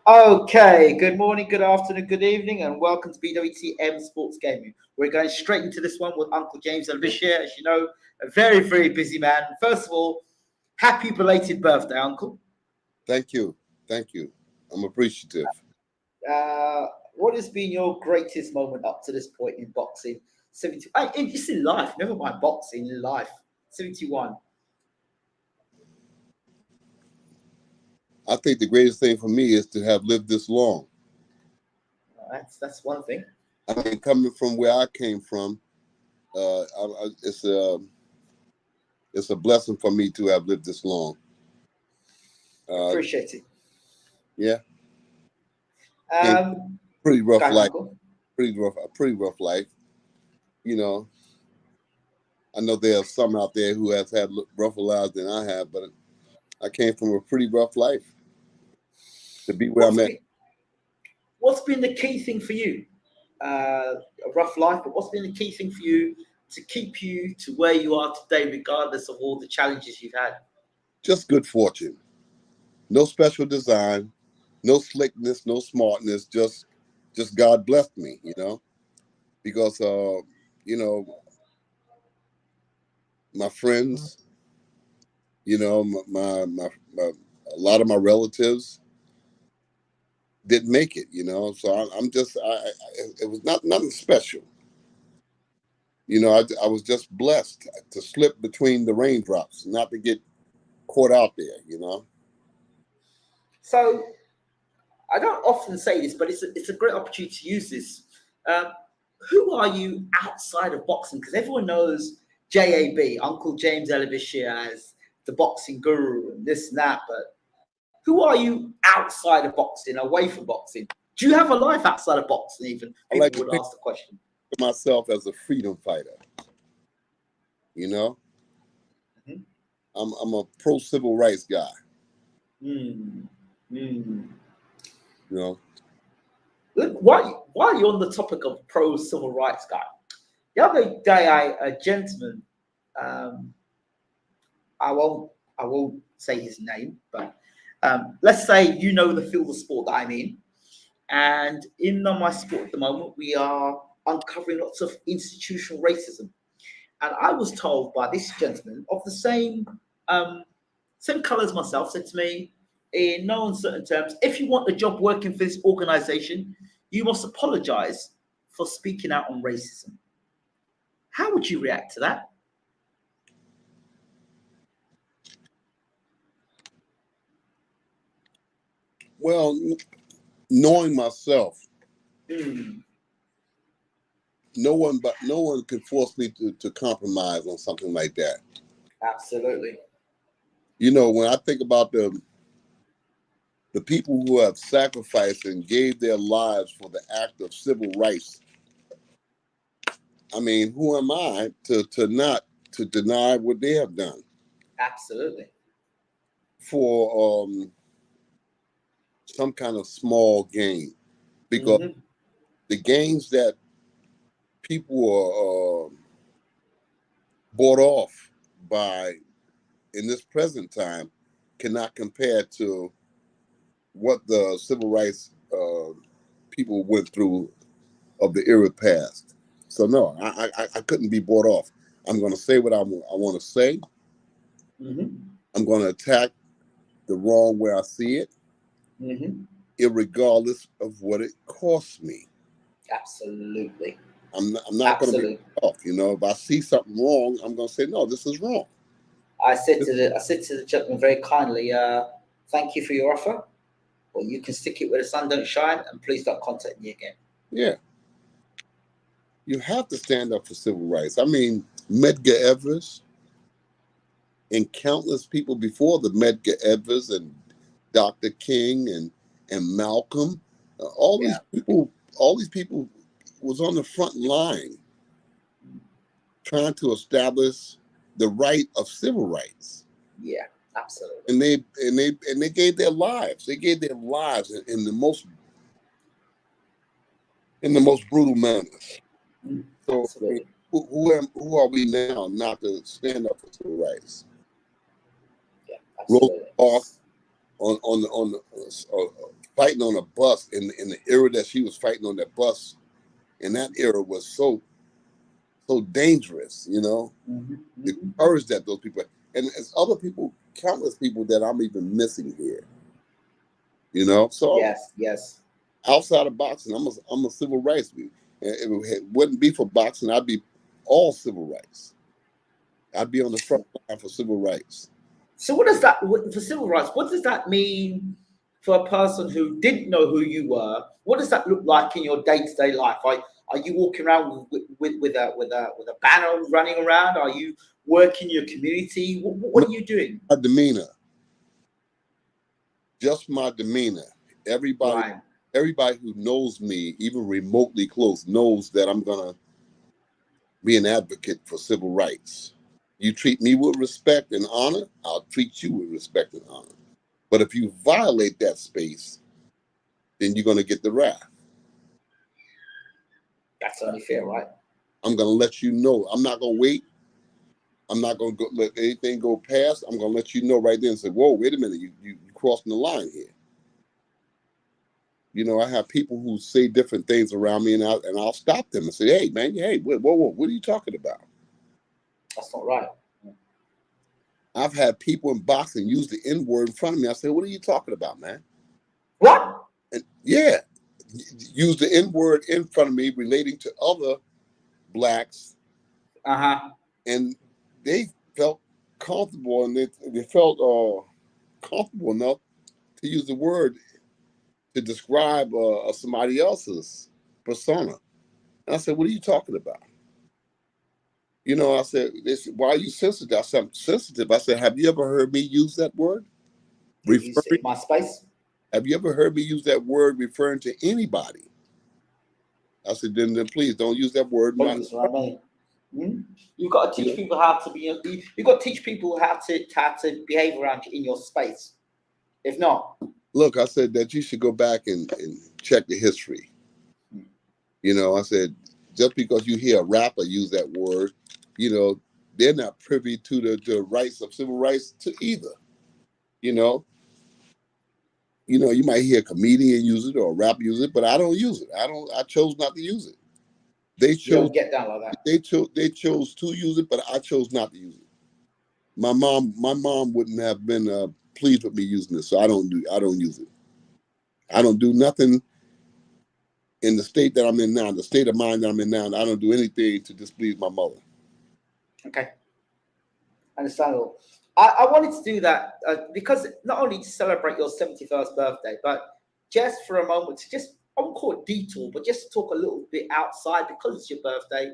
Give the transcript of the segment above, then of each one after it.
Okay, good morning, good afternoon, good evening, and welcome to BWTM Sports Gaming. We're going straight into this one with Uncle James and Bashir, as you know, a very, very busy man. First of all, happy belated birthday, Uncle. Thank you. Thank you. I'm appreciative. What has been your greatest moment up to this point in boxing? 70, just in life, never mind boxing, in life. 71. I think the greatest thing for me is to have lived this long. That's one thing. I mean, coming from where I came from, it's a blessing for me to have lived this long. Appreciate it. Yeah. Pretty rough life. Pretty rough life. You know, I know there are some out there who have had rougher lives than I have, but I came from a pretty rough life to be where I'm at. What's been the key thing for you? A rough life, but what's been the key thing for you to keep you to where you are today, regardless of all the challenges you've had? Just good fortune. No special design, no slickness, no smartness. Just God blessed me, you know, because you know, my friends, you know, my a lot of my relatives didn't make it, you know. So it was nothing special. You know, I was just blessed to slip between the raindrops, not to get caught out there, you know. So I don't often say this, but it's a great opportunity to use this. Who are you outside of boxing? Because everyone knows JAB, Uncle James Bashir, as the boxing guru and this and that, but who are you outside of boxing, away from boxing? Do you have a life outside of boxing even? People would ask the question. Myself as a freedom fighter, you know. I'm a pro civil rights guy. You know. Look, while you're on the topic of pro civil rights guy, the other day a gentleman, I won't say his name, but let's say you know the field of sport that I'm in, and in my sport at the moment we are uncovering lots of institutional racism, and I was told by this gentleman of the same colour as myself, said to me in no uncertain terms, if you want a job working for this organization, you must apologize for speaking out on racism. How would you react to that? Well, knowing myself, no one can force me to compromise on something like that. Absolutely. You know, when I think about the people who have sacrificed and gave their lives for the act of civil rights, I mean, who am I to not to deny what they have done? Absolutely. For some kind of small gain, because the gains that people are bought off by in this present time cannot compare to what the civil rights people went through of the era past. So no, I couldn't be bought off. I'm going to say what I want to say. I'm going to attack the wrong where I see it, irregardless of what it costs me. Absolutely. I'm not going to be off. You know, if I see something wrong, I'm going to say, no, this is wrong. I said to the gentleman very kindly, thank you for your offer. Well, you can stick it where the sun don't shine, and please don't contact me again. Yeah. You have to stand up for civil rights. I mean, Medgar Evers and countless people before the Medgar Evers and Dr. King and Malcolm, all these people was on the front line trying to establish the right of civil rights. Yeah, absolutely. And they gave their lives. They gave their lives in the most brutal manners. So absolutely. Who are we now not to stand up for civil rights? Yeah, absolutely. Rosa Parks on fighting on a bus in the era that she was fighting on that bus, in that era was so dangerous, you know. The courage that those people, and it's other people, countless people that I'm even missing here, you know. So yes. outside of boxing, I'm a civil rights. And if it wouldn't be for boxing, I'd be all civil rights. I'd be on the front line for civil rights. So what does that, for civil rights, what does that mean for a person who didn't know who you were? What does that look like in your day-to-day life? Are you walking around with a banner running around? Are you working your community? What are you doing? My demeanor. Just my demeanor. Everybody who knows me, even remotely close, knows that I'm gonna be an advocate for civil rights. You treat me with respect and honor, I'll treat you with respect and honor. But if you violate that space, then you're gonna get the wrath. That's only fair, right? I'm gonna let you know. I'm not gonna wait. I'm not gonna let anything go past. I'm gonna let you know right then and say, "Whoa, wait a minute, you crossing the line here." You know, I have people who say different things around me, and I'll stop them and say, "Hey, man, hey, whoa, what are you talking about?" That's not right. I've had people in boxing use the N word in front of me. I say, "What are you talking about, man?" What? And yeah, use the N word in front of me relating to other blacks, and they felt comfortable, and they felt comfortable enough to use the word to describe somebody else's persona. And I said, "What are you talking about?" You know, I said, they said, "Why are you sensitive?" I said, "I'm sensitive." I said, "Have you ever heard me use that word? In my space? Have you ever heard me use that word referring to anybody?" I said, then please don't use that word. Don't use what I mean. You've got to teach people how to be. You've got to teach people how to behave around you in your space. If not, look, I said that you should go back and check the history. You know, I said, just because you hear a rapper use that word, you know, they're not privy to the rights of civil rights to either. You know, you might hear a comedian use it or a rapper use it, but I don't use it. I chose not to use it. They chose. You don't get down like that. They chose to use it, but I chose not to use it. My mom wouldn't have been pleased with me using this, so I don't use it. I don't do nothing in the state that I'm in now, the state of mind that I'm in now. I don't do anything to displease my mother. Okay, understandable. I wanted to do that because not only to celebrate your 71st birthday, but just for a moment to just, I won't call it detour, but just to talk a little bit outside because it's your birthday.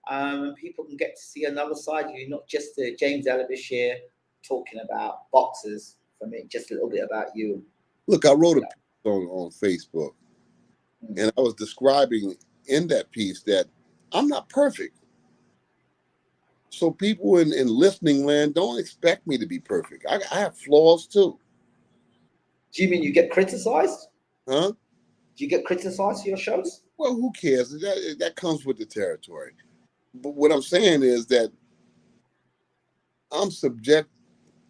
And people can get to see another side of you, not just the James Bashir talking about boxers. For me, just a little bit about you. Look, I wrote a piece on Facebook, and I was describing in that piece that I'm not perfect. So people in listening land don't expect me to be perfect. I have flaws too. Do you mean you get criticized? Huh? Do you get criticized for your shows? Well, who cares? That comes with the territory. But what I'm saying is that I'm subject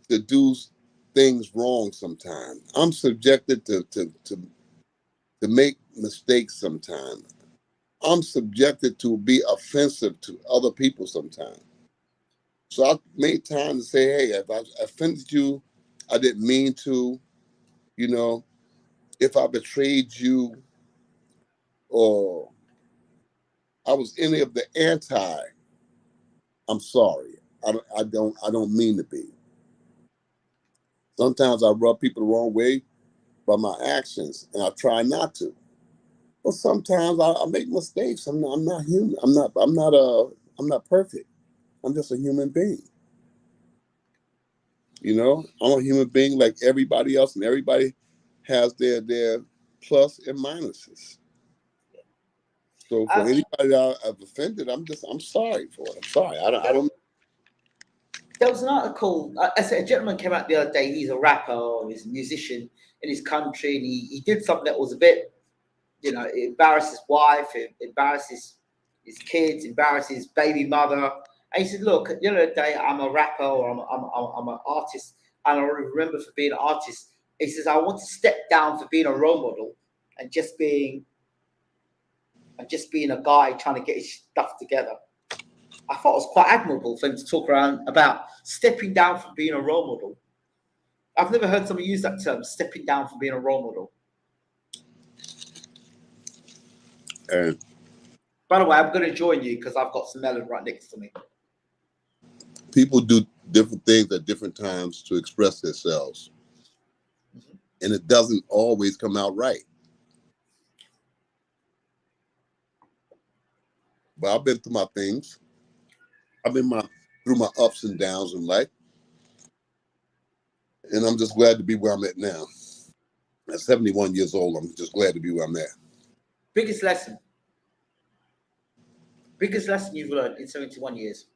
to do things wrong sometimes. I'm subjected to make mistakes sometimes. I'm subjected to be offensive to other people sometimes. So I made time to say, hey, if I offended you, I didn't mean to. You know, if I betrayed you or I was any of the anti, I'm sorry. I don't mean to be. Sometimes I rub people the wrong way by my actions, and I try not to. But sometimes I make mistakes. I'm not human. I'm not perfect. I'm just a human being. You know, I'm a human being like everybody else, and everybody has their plus and minuses. So for anybody I've offended, I'm sorry for it. I'm sorry. I don't. There was an article. I said a gentleman came out the other day. He's a rapper or he's a musician in his country, and he did something that was a bit, it embarrassed his wife, it embarrassed his kids, embarrassed his baby mother. And he said, "Look, at the end of the day, I'm a rapper or I'm an artist, and I remember for being an artist, He says, I want to step down for being a role model and just being a guy trying to get his stuff together. I thought it was quite admirable for him to talk around about stepping down from being a role model. I've never heard someone use that term, stepping down from being a role model. And by the way, I'm going to join you because I've got some melon right next to me. people do different things at different times to express themselves. Mm-hmm. And it doesn't always come out right. But I've been through my things. I've been through my ups and downs in life. And I'm just glad to be where I'm at now. At 71 years old, I'm just glad to be where I'm at. Biggest lesson you've learned in 71 years?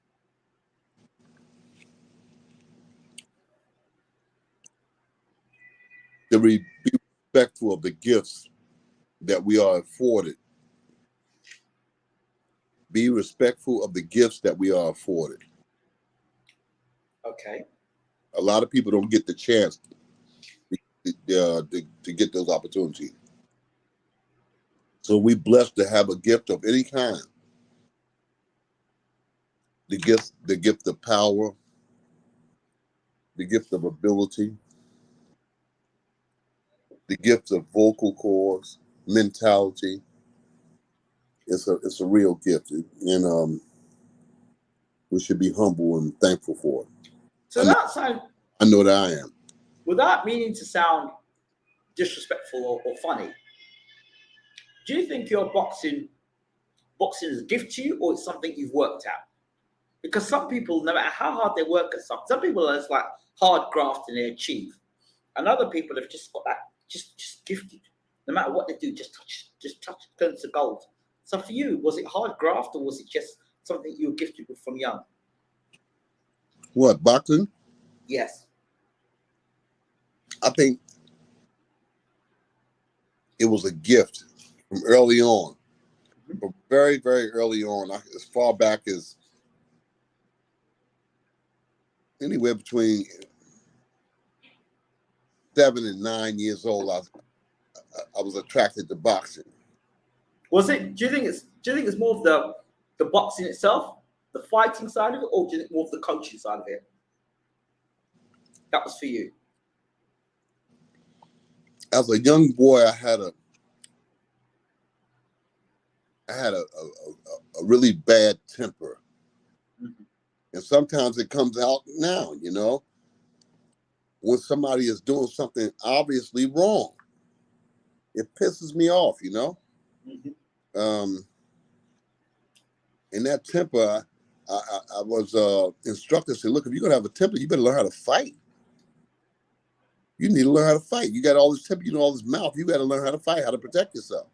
To be respectful of the gifts that we are afforded. Be respectful of the gifts that we are afforded. Okay. A lot of people don't get the chance to get those opportunities. So we're blessed to have a gift of any kind. The gift of power, the gift of ability, the gift of vocal cords, mentality. It's a real gift, and we should be humble and thankful for it. So I know that I am. Without meaning to sound disrespectful or funny, do you think your boxing is a gift to you, or it's something you've worked out? Because some people, no matter how hard they work at something, some people are just like hard graft and they achieve, and other people have just got that just gifted. No matter what they do, just touch turns to gold. So for you, was it hard graft, or was it just something you were gifted with from young? What, boxing? Yes. I think it was a gift from early on, from very, very early on, as far back as anywhere between 7 and 9 years old. I was attracted to boxing. Was it? Do you think it's more of the boxing itself, the fighting side of it, or do you think more of the coaching side of it? That was for you. As a young boy, I had a really bad temper. Mm-hmm. And sometimes it comes out now, when somebody is doing something obviously wrong. It pisses me off, Mm-hmm. In that temper, I was instructed to say, look, if you're going to have a temper, you better learn how to fight. You need to learn how to fight. You got all this temper, all this mouth. You got to learn how to fight, how to protect yourself.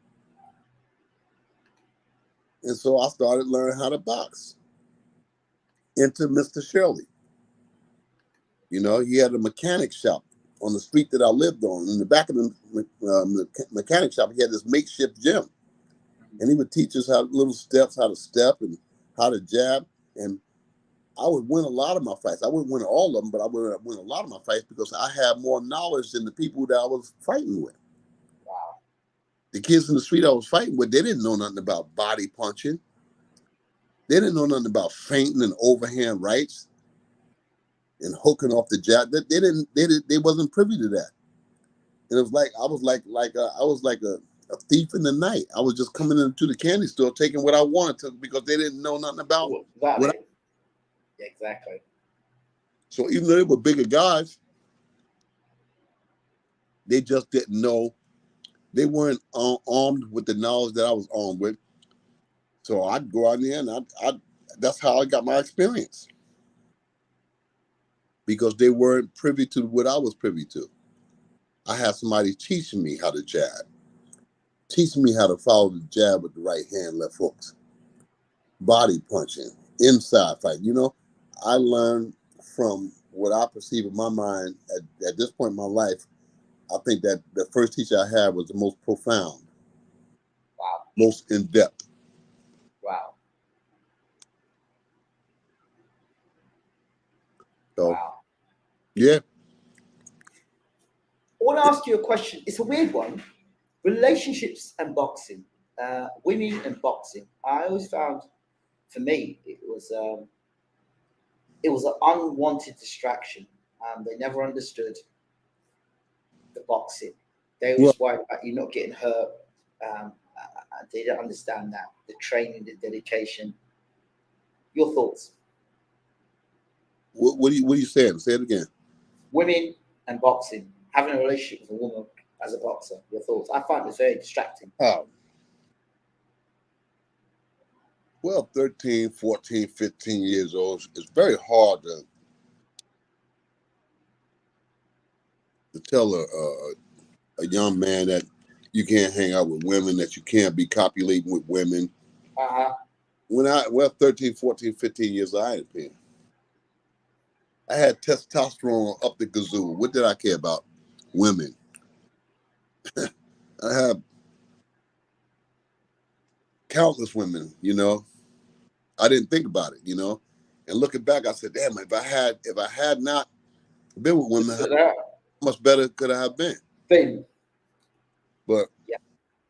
And so I started learning how to box. Into Mr. Shirley. He had a mechanic shop on the street that I lived on. In the back of the mechanic shop, he had this makeshift gym. And he would teach us little steps, how to step and how to jab. And I would win a lot of my fights. I wouldn't win all of them, but I would win a lot of my fights because I had more knowledge than the people that I was fighting with. Wow. The kids in the street I was fighting with, they didn't know nothing about body punching. They didn't know nothing about feinting and overhand rights and hooking off the jab. They wasn't privy to that. And it was like I was like a thief in the night. I was just coming into the candy store taking what I wanted to because they didn't know nothing about what exactly. So even though they were bigger guys, they just didn't know. They weren't armed with the knowledge that I was armed with. So I'd go out there and that's how I got my experience. Because they weren't privy to what I was privy to. I had somebody teaching me how to jab, teaching me how to follow the jab with the right hand, left hooks, body punching, inside fight. I learned from what I perceive in my mind at this point in my life. I think that the first teacher I had was the most profound, wow, most in-depth. Wow. So, wow. Yeah. want to ask you a question. It's a weird one. Relationships and boxing, women and boxing. I always found, for me, it was an unwanted distraction. They never understood the boxing. They were Well, just worried about you not getting hurt. They didn't understand that the training, the dedication. Your thoughts? what are you saying? Say it again. Women and boxing, having a relationship with a woman as a boxer. Your thoughts? I find this very distracting. Oh, well, 13, 14, 15 years old, it's very hard to tell a young man that you can't hang out with women, that you can't be copulating with women. When 13, 14, 15 years old, I didn't care. I had testosterone up the gazoo. What did I care about women? I have countless women, you know. I didn't think about it, you know. And looking back, I said, damn, if I had not been with women, how much better could I have been? But Yeah.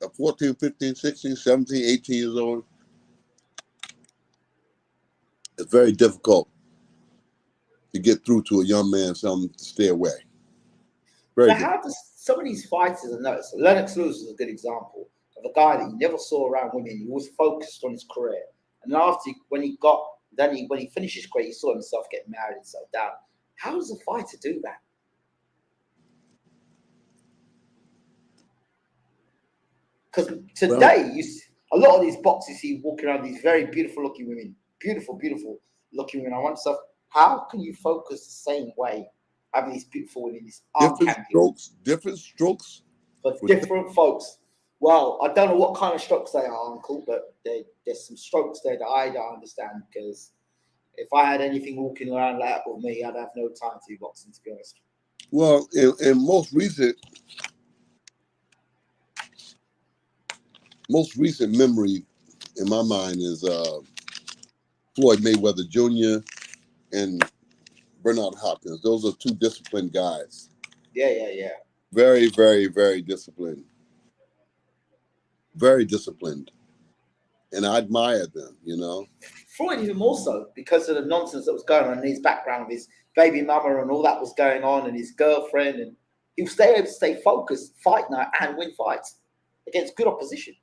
at 14, 15, 16, 17, 18 years old, it's very difficult to get through to a young man, something to stay away. Very So difficult. how does some of these fighters, I noticed, Lennox Lewis is a good example of a guy that you never saw around women. He was focused on his career. And after, when he finished his career, he saw himself getting married and settled down. How does a fighter do that? Because today, a lot of these boxers you walking around, these very beautiful looking women, beautiful looking women. I wonder myself, how can you focus the same way, having these beautiful women, these different strokes for different folks? Well, I don't know what kind of strokes they are, Uncle, but there's some strokes there that I don't understand, because if I had anything walking around like that with me, I'd have no time to do boxing, to be honest. Well, in most recent memory in my mind is Floyd Mayweather Jr. and Bernard Hopkins. Those are two disciplined guys. Yeah. Very, very, very disciplined. Very disciplined. And I admire them, you know. Floyd even more so, because of the nonsense that was going on in his background with his baby mama and all that was going on, and his girlfriend, and he was able to stay focused, fight night, and win fights against good opposition.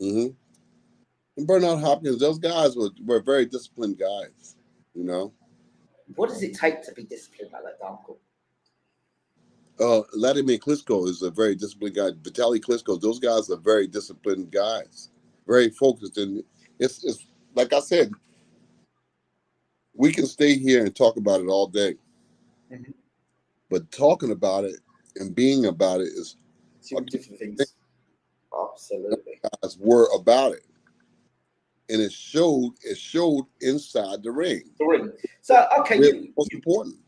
Mm-hmm. And Bernard Hopkins, those guys were very disciplined guys, you know. What does it take to be disciplined like that, Uncle? Vladimir Klitschko is a very disciplined guy. Vitaly Klitschko, those guys are very disciplined guys, very focused. And it's like I said, we can stay here and talk about it all day. Mm-hmm. But talking about it and being about it is two different things. Absolutely. Guys were about it. And it showed inside the ring. The ring. So, okay, most important.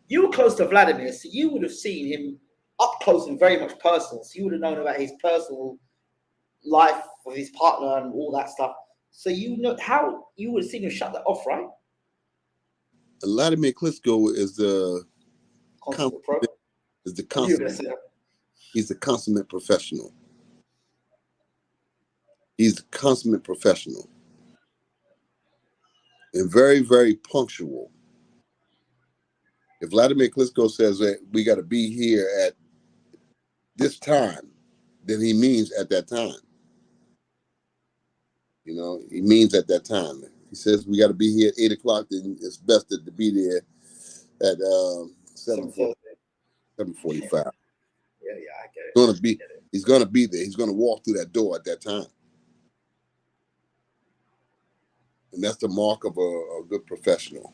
You were close to Vladimir, so you would have seen him up close and very much personal. So you would have known about his personal life with his partner and all that stuff. So you know how you would have seen him shut that off, right? Vladimir Klitschko is the he's a consummate professional. He's a consummate professional. And very, very punctual. If Vladimir Klitschko says that we got to be here at this time, then he means at that time. You know, he means at that time. He says we got to be here at 8 o'clock, then it's best to be there at 7:45. Yeah, I get it. He's going to be there. He's going to walk through that door at that time. And that's the mark of a good professional.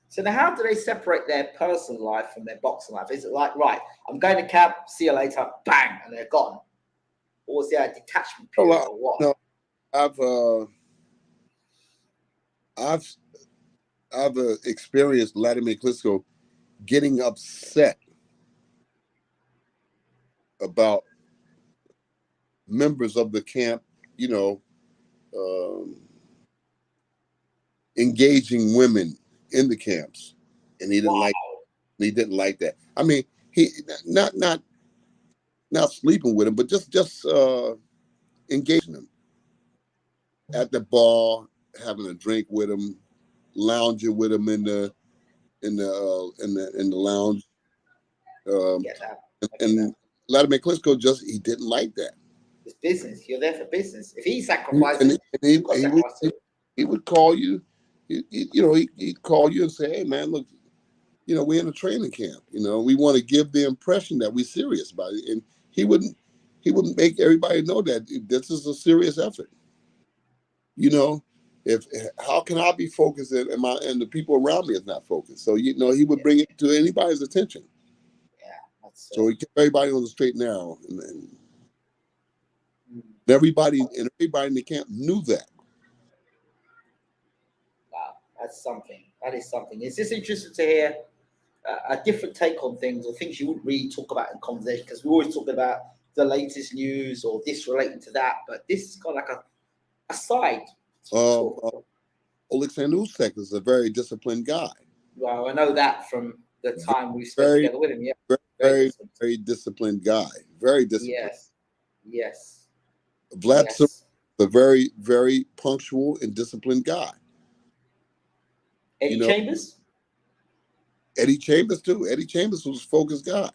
So now how do they separate their personal life from their boxing life? Is it like, right, I'm going to camp, see you later, bang, and they're gone? Or is there a detachment period or what? No, I've experienced Vladimir Klitschko getting upset about members of the camp, you know, engaging women in the camps, and he didn't like that. I mean, he not sleeping with him, but just engaging him at the bar, having a drink with him, lounging with him in the lounge. Get that. And Vladimir Klitschko he didn't like that. It's business. You're there for business. If he And sacrifices, you've got to sacrifice too. he would call you. He'd call you and say, "Hey, man, look, we're in a training camp. We want to give the impression that we're serious about it." And he wouldn't make everybody know that this is a serious effort. If how can I be focused and the people around me is not focused? So he would bring it to anybody's attention. Yeah. So he kept everybody on the straight and narrow, and everybody in the camp knew that. Wow, that's something. That is something. It's just interesting to hear a different take on things, or things you wouldn't really talk about in conversation, because we always talk about the latest news or this relating to that, but this is kind of like a side. Oleksandr Usyk is a very disciplined guy. Well, I know that from the time we spent together with him. Yeah, very disciplined guy. Very disciplined. Yes. Vlad's a very, very punctual and disciplined guy. Eddie Chambers? Eddie Chambers too. Eddie Chambers was a focused guy.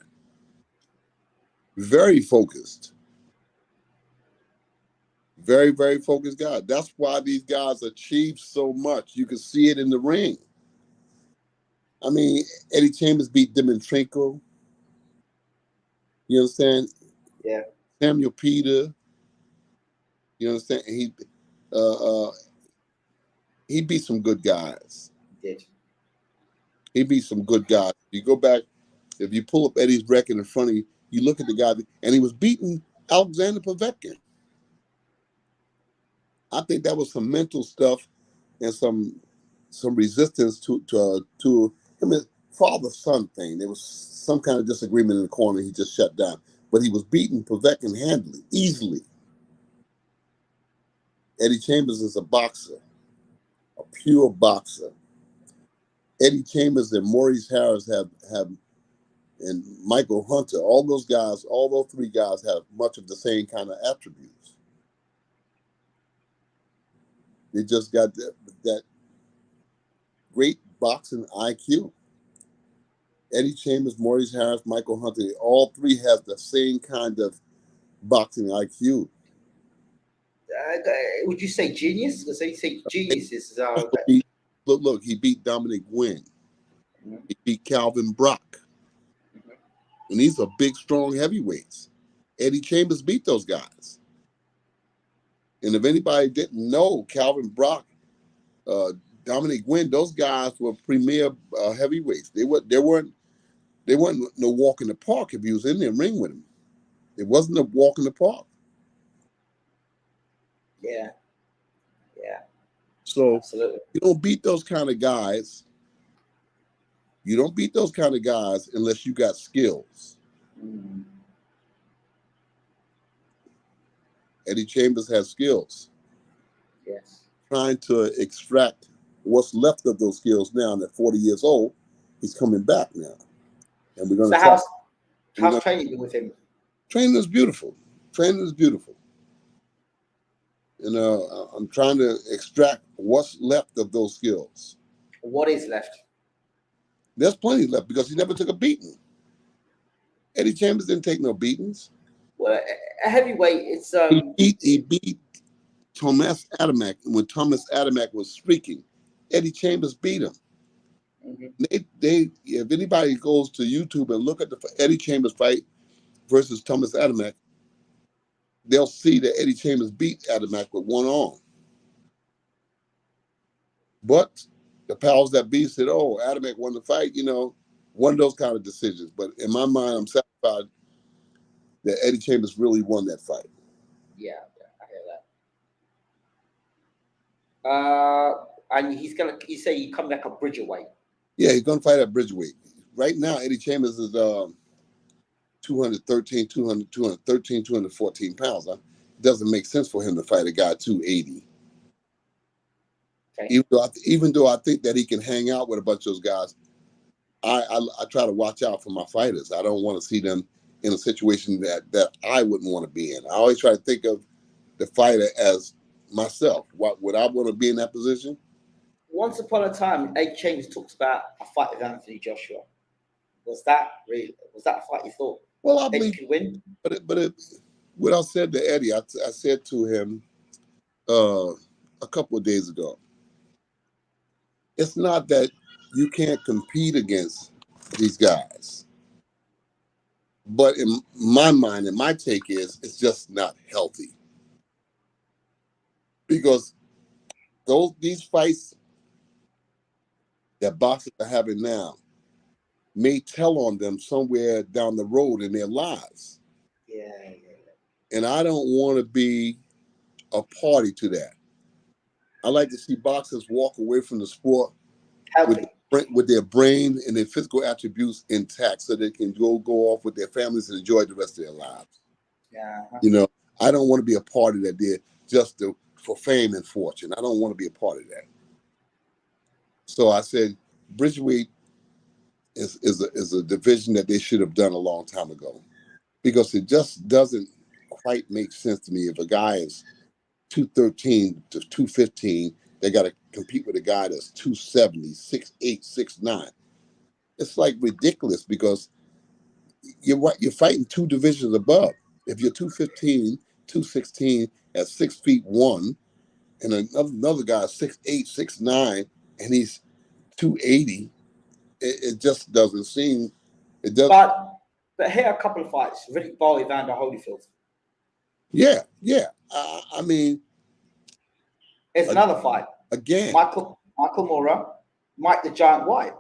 Very focused. Very, very focused guy. That's why these guys achieve so much. You can see it in the ring. I mean, Eddie Chambers beat Dimitrenko. You understand? Yeah. Samuel Peter. You understand? He beat some good guys. He did. He beat some good guys. You go back, if you pull up Eddie's record in front of you, you look at the guy, and he was beating Alexander Povetkin. I think that was some mental stuff and some resistance to him, father-son thing. There was some kind of disagreement in the corner. He just shut down. But he was beating Povetkin handily, easily. Eddie Chambers is a boxer, a pure boxer. Eddie Chambers and Maurice Harris have and Michael Hunter, all those three guys have much of the same kind of attributes. They just got that great boxing IQ. Eddie Chambers, Maurice Harris, Michael Hunter, all three have the same kind of boxing IQ. Would you say genius? Because you say genius is... Look, he beat Dominic Wynn. Mm-hmm. He beat Calvin Brock. Mm-hmm. And these are big, strong heavyweights. Eddie Chambers beat those guys. And if anybody didn't know, Calvin Brock, Dominic Wynn, those guys were premier heavyweights. They weren't no walk in the park if you was in there ring with them. It wasn't a walk in the park. Yeah. So absolutely. You don't beat those kind of guys. You don't beat those kind of guys unless you got skills. Mm-hmm. Eddie Chambers has skills. Yes. Trying to extract what's left of those skills now. And at 40 years old, he's coming back now. And we're going to how's training been with him? Training is beautiful. I'm trying to extract what's left of those skills. What is left? There's plenty left because he never took a beating. Eddie Chambers didn't take no beatings. Well, a heavyweight, it's he beat Thomas Adamek when Thomas Adamek was streaking. Eddie Chambers beat him. Mm-hmm. They if anybody goes to YouTube and look at the Eddie Chambers fight versus Thomas Adamek, they'll see that Eddie Chambers beat Adamek with one arm. But the powers that be said, "Oh, Adamek won the fight." One of those kind of decisions. But in my mind, I'm satisfied that Eddie Chambers really won that fight. Yeah, I hear that. And you say he come back a bridgerweight. Yeah, he's gonna fight at bridgerweight. Right now, Eddie Chambers is 214 pounds. It doesn't make sense for him to fight a guy 280. Okay. Even though I think that he can hang out with a bunch of those guys, I try to watch out for my fighters. I don't want to see them in a situation that I wouldn't want to be in. I always try to think of the fighter as myself. What would I want to be in that position? Once upon a time, Ed Chambers talks about a fight with Anthony Joshua. Was that a fight you thought Well, I Eddie believe, could win? what I said to Eddie, I said to him a couple of days ago. It's not that you can't compete against these guys, but in my mind, and my take is, it's just not healthy because these fights that boxers are having now may tell on them somewhere down the road in their lives. Yeah. And I don't want to be a party to that. I like to see boxers walk away from the sport Healthy. with their brain and their physical attributes intact so they can go off with their families and enjoy the rest of their lives. Yeah. You know, I don't want to be a part of that there just for fame and fortune. I don't want to be a part of that. So I said, Bridgeweight is a division that they should have done a long time ago, because it just doesn't quite make sense to me. If a guy is 213 to 215, they got to compete with a guy that's 270, 6'8", 6'9". It's like ridiculous, because you're fighting two divisions above. If you're 215, 216 at 6'1", and another guy is 6'8", 6'9", and he's 280, it just doesn't seem. It does. But here are a couple of fights. Riddick Bowe, Evander Holyfield. Yeah. I mean, Here's another fight. Again, Michael Moorer, Mike the Giant White.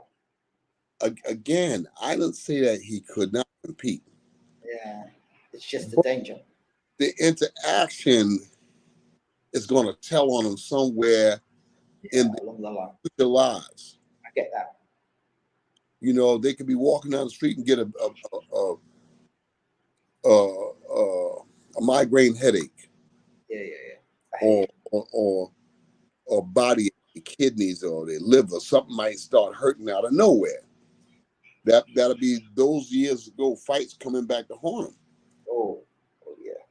Again, I didn't say that he could not compete. Yeah, it's just the danger. The interaction is going to tell on him somewhere in their lives. I get that. You know, they could be walking down the street and get a migraine headache. Yeah. Or body kidneys or their liver, something might start hurting out of nowhere. That'll be those years ago fights coming back to haunt them. Oh yeah.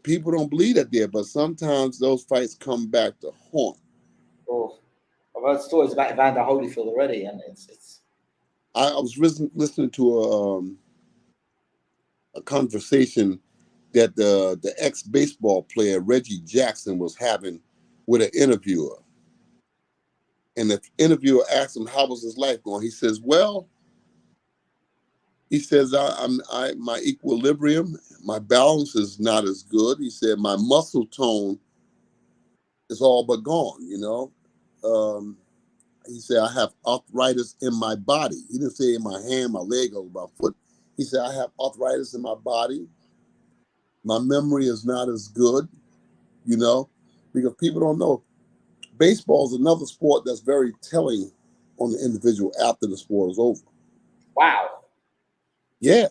People don't believe that there, but sometimes those fights come back to haunt. Oh, I've heard stories about Evander Holyfield already, and it's. I was listening to a conversation that the ex-baseball player Reggie Jackson was having with an interviewer. And the interviewer asked him, how was his life going? He says, well, my equilibrium, my balance is not as good. He said, my muscle tone is all but gone, you know. He said, I have arthritis in my body. He didn't say in my hand, my leg, or my foot. He said, I have arthritis in my body. My memory is not as good, you know, because people don't know. Baseball is another sport that's very telling on the individual after the sport is over. Wow. Yeah.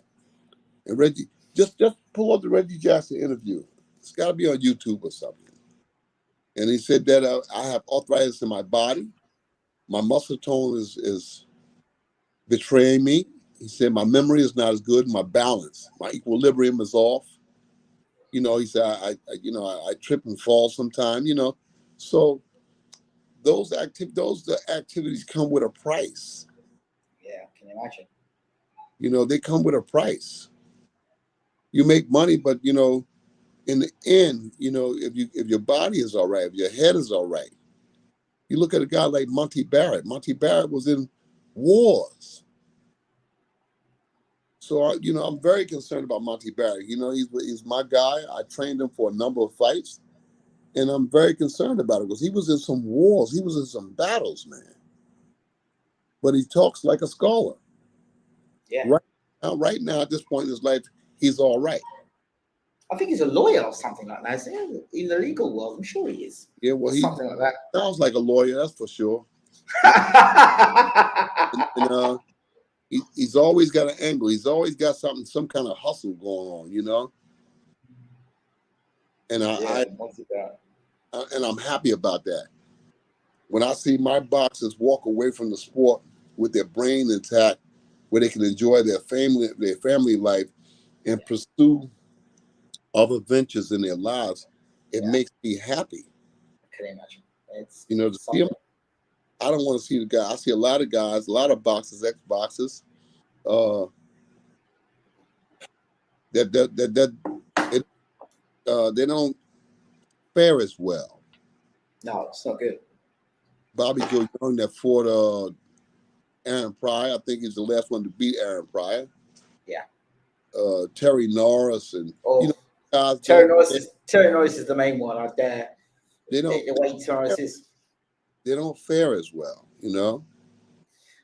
And Reggie, just pull up the Reggie Jackson interview. It's got to be on YouTube or something. And he said that I have arthritis in my body. My muscle tone is betraying me. He said my memory is not as good. My balance, my equilibrium is off. You know, he said I trip and fall sometimes. You know, so those activities come with a price. Yeah, can you imagine? You know, they come with a price. You make money, but you know, in the end, you know, if your body is all right, if your head is all right. You look at a guy like Monty Barrett. Monty Barrett was in wars. So, I'm very concerned about Monty Barrett. You know, he's my guy. I trained him for a number of fights, and I'm very concerned about it because he was in some wars. He was in some battles, man. But he talks like a scholar. Yeah. Right now, at this point in his life, he's all right. I think he's a lawyer or something like that. In the legal world, I'm sure he is. Yeah, well, something like that. Sounds like a lawyer, that's for sure. and he's always got an angle. He's always got some kind of hustle going on, you know. And I'm happy about that. When I see my boxers walk away from the sport with their brain intact, where they can enjoy their family life and pursue other ventures in their lives, it makes me happy. I can imagine. It's To see them, I don't want to see the guy. I see a lot of guys, a lot of boxers, ex-boxers, they don't fare as well. No, it's not good. Bobby Joe Young that fought Aaron Pryor. I think he's the last one to beat Aaron Pryor. Yeah. Terry Norris and guys. Terry Norris is the main one. I dare. They don't. The way Norris is. They don't fare as well.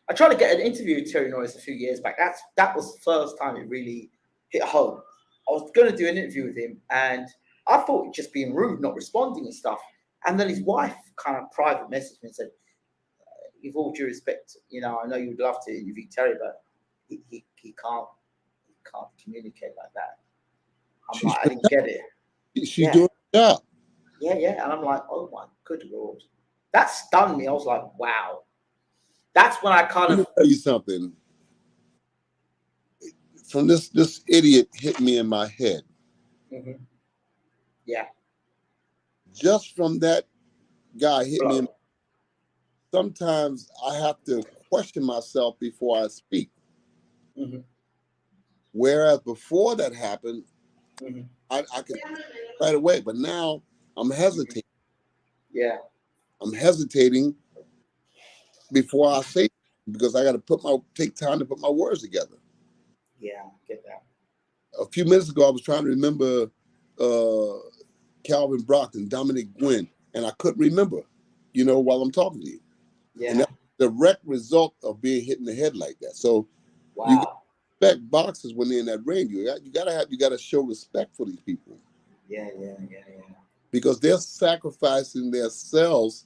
I tried to get an interview with Terry Norris a few years back. That was the first time it really hit home. I was going to do an interview with him, and I thought he'd just being rude, not responding and stuff. And then his wife kind of private messaged me and said, "With all due respect, I know you would love to interview Terry, but he can't communicate like that." I'm like, I didn't get it. She's doing the job. Yeah. And I'm like, oh my good Lord. That stunned me. I was like, wow. That's when I kind Let me tell you something. From this idiot hit me in my head. Mm-hmm. Yeah. Just from that guy hit me. Sometimes I have to question myself before I speak. Mm-hmm. Whereas before that happened, mm-hmm. I could right away. But now I'm hesitating. Yeah. I'm hesitating before I say it because I got to take time to put my words together. Yeah, get that. A few minutes ago, I was trying to remember Calvin Brockton, Dominic Gwynn, and I couldn't remember, while I'm talking to you. Yeah. And that's the direct result of being hit in the head like that. So you respect boxers when they're in that ring. You got to show respect for these people. Yeah. Because they're sacrificing themselves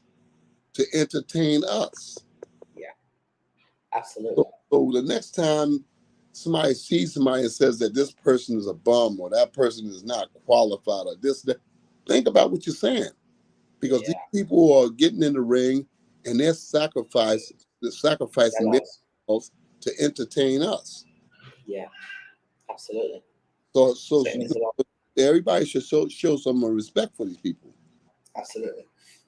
to entertain us. Yeah, absolutely. So the next time somebody sees somebody and says that this person is a bum or that person is not qualified or this, that, think about what you're saying. Because these people are getting in the ring and they're sacrificing themselves to entertain us. Yeah, absolutely. So everybody should show some respect for these people. Absolutely.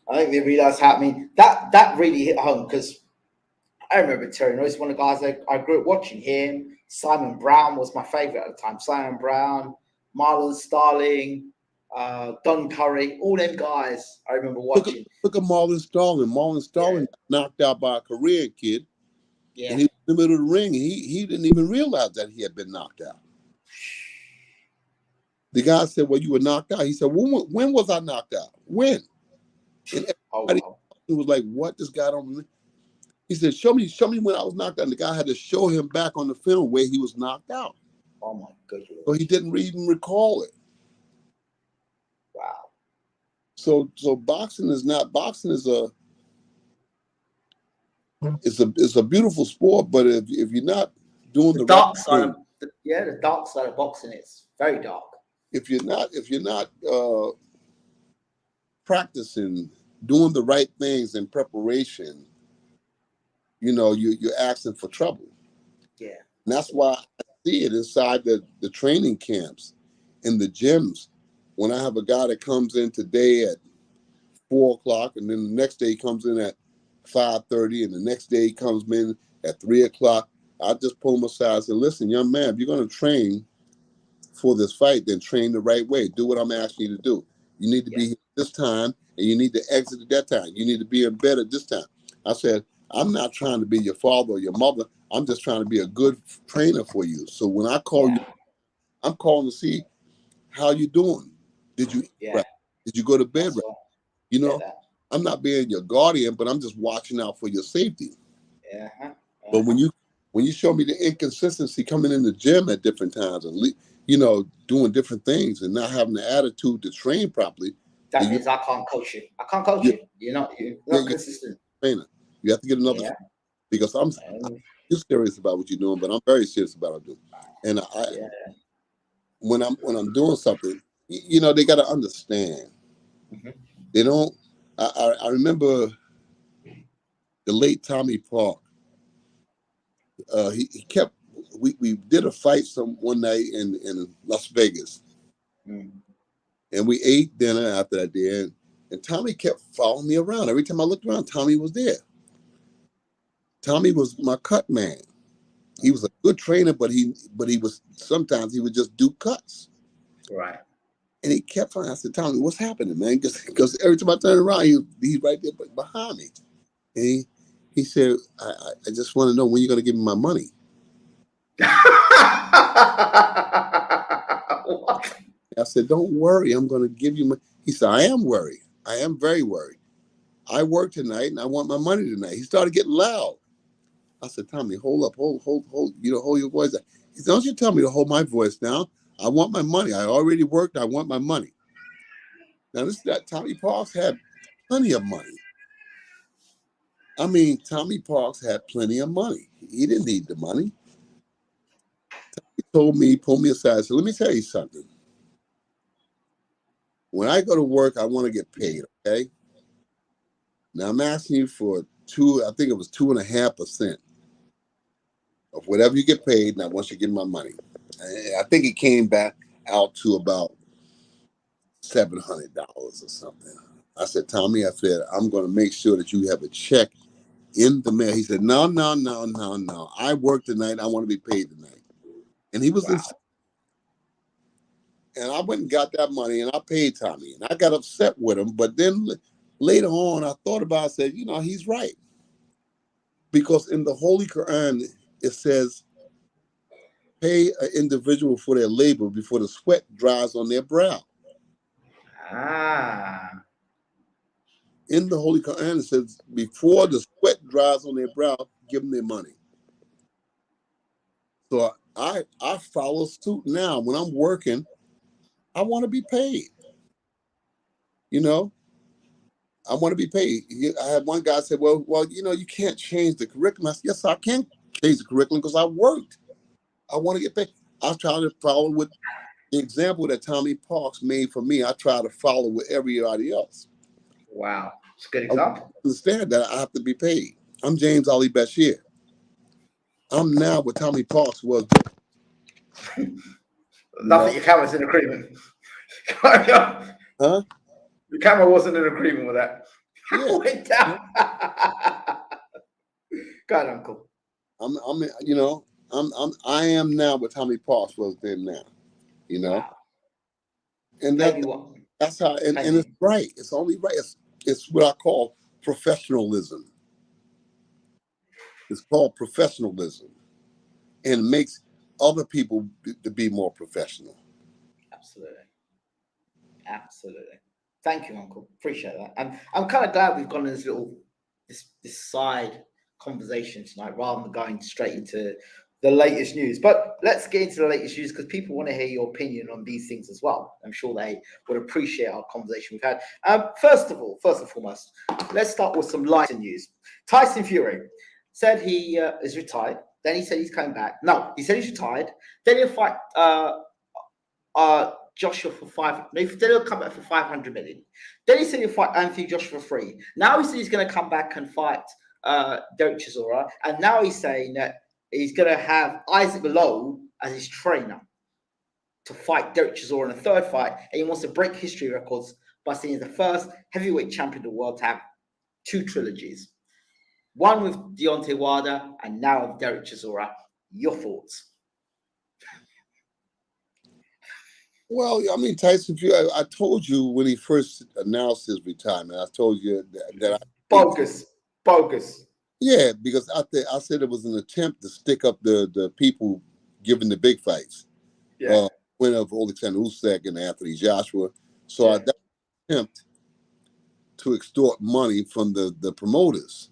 I think they realize how, that really hit home because I remember Terry Norris, one of the guys I grew up watching him. Simon Brown was my favorite at the time. Simon Brown, Marlon Starling, Don Curry, all them guys I remember watching. Look at Marlon Starling. Marlon Starling got knocked out by a Korean kid. Yeah. And he was in the middle of the ring. He didn't even realize that he had been knocked out. The guy said, "Well, you were knocked out." He said, "When was I knocked out? When?" And everybody was like, "What? This guy don't." He said, "Show me when I was knocked out." And the guy had to show him back on the film where he was knocked out. Oh my goodness! So he didn't even recall it. Wow. So boxing is a beautiful sport, but if you're not doing the dark right side thing, the dark side of boxing is very dark. If you're not practicing, doing the right things in preparation, you're asking for trouble. Yeah. And that's why I see it inside the training camps, in the gyms. When I have a guy that comes in today at 4:00, and then the next day he comes in at 5:30, and the next day he comes in at 3:00, I just pull him aside and say, "Listen, young man, if you're going to train for this fight, then train the right way. Do what I'm asking you to do. You need to be here this time, and you need to exit at that time. You need to be in bed at this time." I said, "I'm not trying to be your father or your mother. I'm just trying to be a good trainer for you. So when I call you, I'm calling to see how you doing. Did you eat right? Did you go to bed right? I'm not being your guardian, but I'm just watching out for your safety." But when you show me the inconsistency coming in the gym at different times and doing different things and not having the attitude to train properly, that means I can't coach you. I can't coach you. You're not consistent. Trainer. You have to get another because you're serious about what you're doing, but I'm very serious about what I'm doing. And when I'm doing something, they got to understand. Mm-hmm. They don't. I remember the late Tommy Park. he kept. We did a fight one night in Las Vegas, and we ate dinner after that day. And Tommy kept following me around. Every time I looked around, Tommy was there. Tommy was my cut man. He was a good trainer, but he was sometimes he would just do cuts. Right. And he kept on. I said, Tommy, what's happening, man? Because every time I turn around, he's right there behind me. And he said, I just want to know when you're going to give me my money. What? I said, don't worry, I'm going to give you my. He said, I am worried. I am very worried. I work tonight and I want my money tonight. He started getting loud. I said, Tommy, hold up, hold, hold your voice. He said, don't you tell me to hold my voice down. I want my money. I already worked. I want my money. Now, Tommy Parks had plenty of money. I mean, Tommy Parks had plenty of money. He didn't need the money. He pulled me aside and said, let me tell you something. When I go to work, I want to get paid, okay? Now, I'm asking you for I think it was 2.5% of whatever you get paid, and I want you to give me my money. I think it came back out to about $700 or something. I said, Tommy, I'm going to make sure that you have a check in the mail. He said, no. I work tonight. I want to be paid tonight. And he was and I went and got that money and I paid Tommy. And I got upset with him. But then later on, I thought about it. I said, he's right. Because in the Holy Quran, it says, pay an individual for their labor before the sweat dries on their brow. In the Holy Quran, it says, before the sweat dries on their brow, give them their money. So I follow suit now. When I'm working, I want to be paid. I want to be paid. I had one guy say, well, you can't change the curriculum. I said, yes, I can change the curriculum because I worked. I want to get paid. I was trying to follow with the example that Tommy Parks made for me. I try to follow with everybody else. Wow. It's a good example. I understand that I have to be paid. I'm James Ali Bashir. I'm now what Tommy Parks was. Nothing. Your camera's in agreement. Huh? Your camera wasn't in agreement with that. Yeah. Went down. Go ahead, Uncle. I am now what Tommy Parks was then now. Wow. And that's how, and it's right. It's only right. It's what I call professionalism. It's called professionalism, and makes other people to be more professional. Absolutely. Thank you, Uncle. Appreciate that. And I'm kind of glad we've gone in this side conversation tonight rather than going straight into the latest news. But let's get into the latest news because people want to hear your opinion on these things as well. I'm sure they would appreciate our conversation we've had. First and foremost, let's start with some lighter news. Tyson Fury said he is retired. Then he said he's coming back. No, he said he's retired. Then he'll fight Joshua for then he'll come back for 500 million. Then he said he'll fight Anthony Joshua for free. Now he said he's going to come back and fight Derek Chisora. And now he's saying that he's going to have Isaac Lowe as his trainer to fight Derek Chisora in a third fight. And he wants to break history records by saying he's the first heavyweight champion of the world to have 2 trilogies. One with Deontay Wilder and now with Derek Chisora. Your thoughts? Well, I mean, Tyson Fury, I told you when he first announced his retirement, I told you that Bogus. Yeah, because I said it was an attempt to stick up the people giving the big fights. Yeah. Winner of OLEKSANDR Usyk and Anthony Joshua. So that attempt to extort money from the promoters.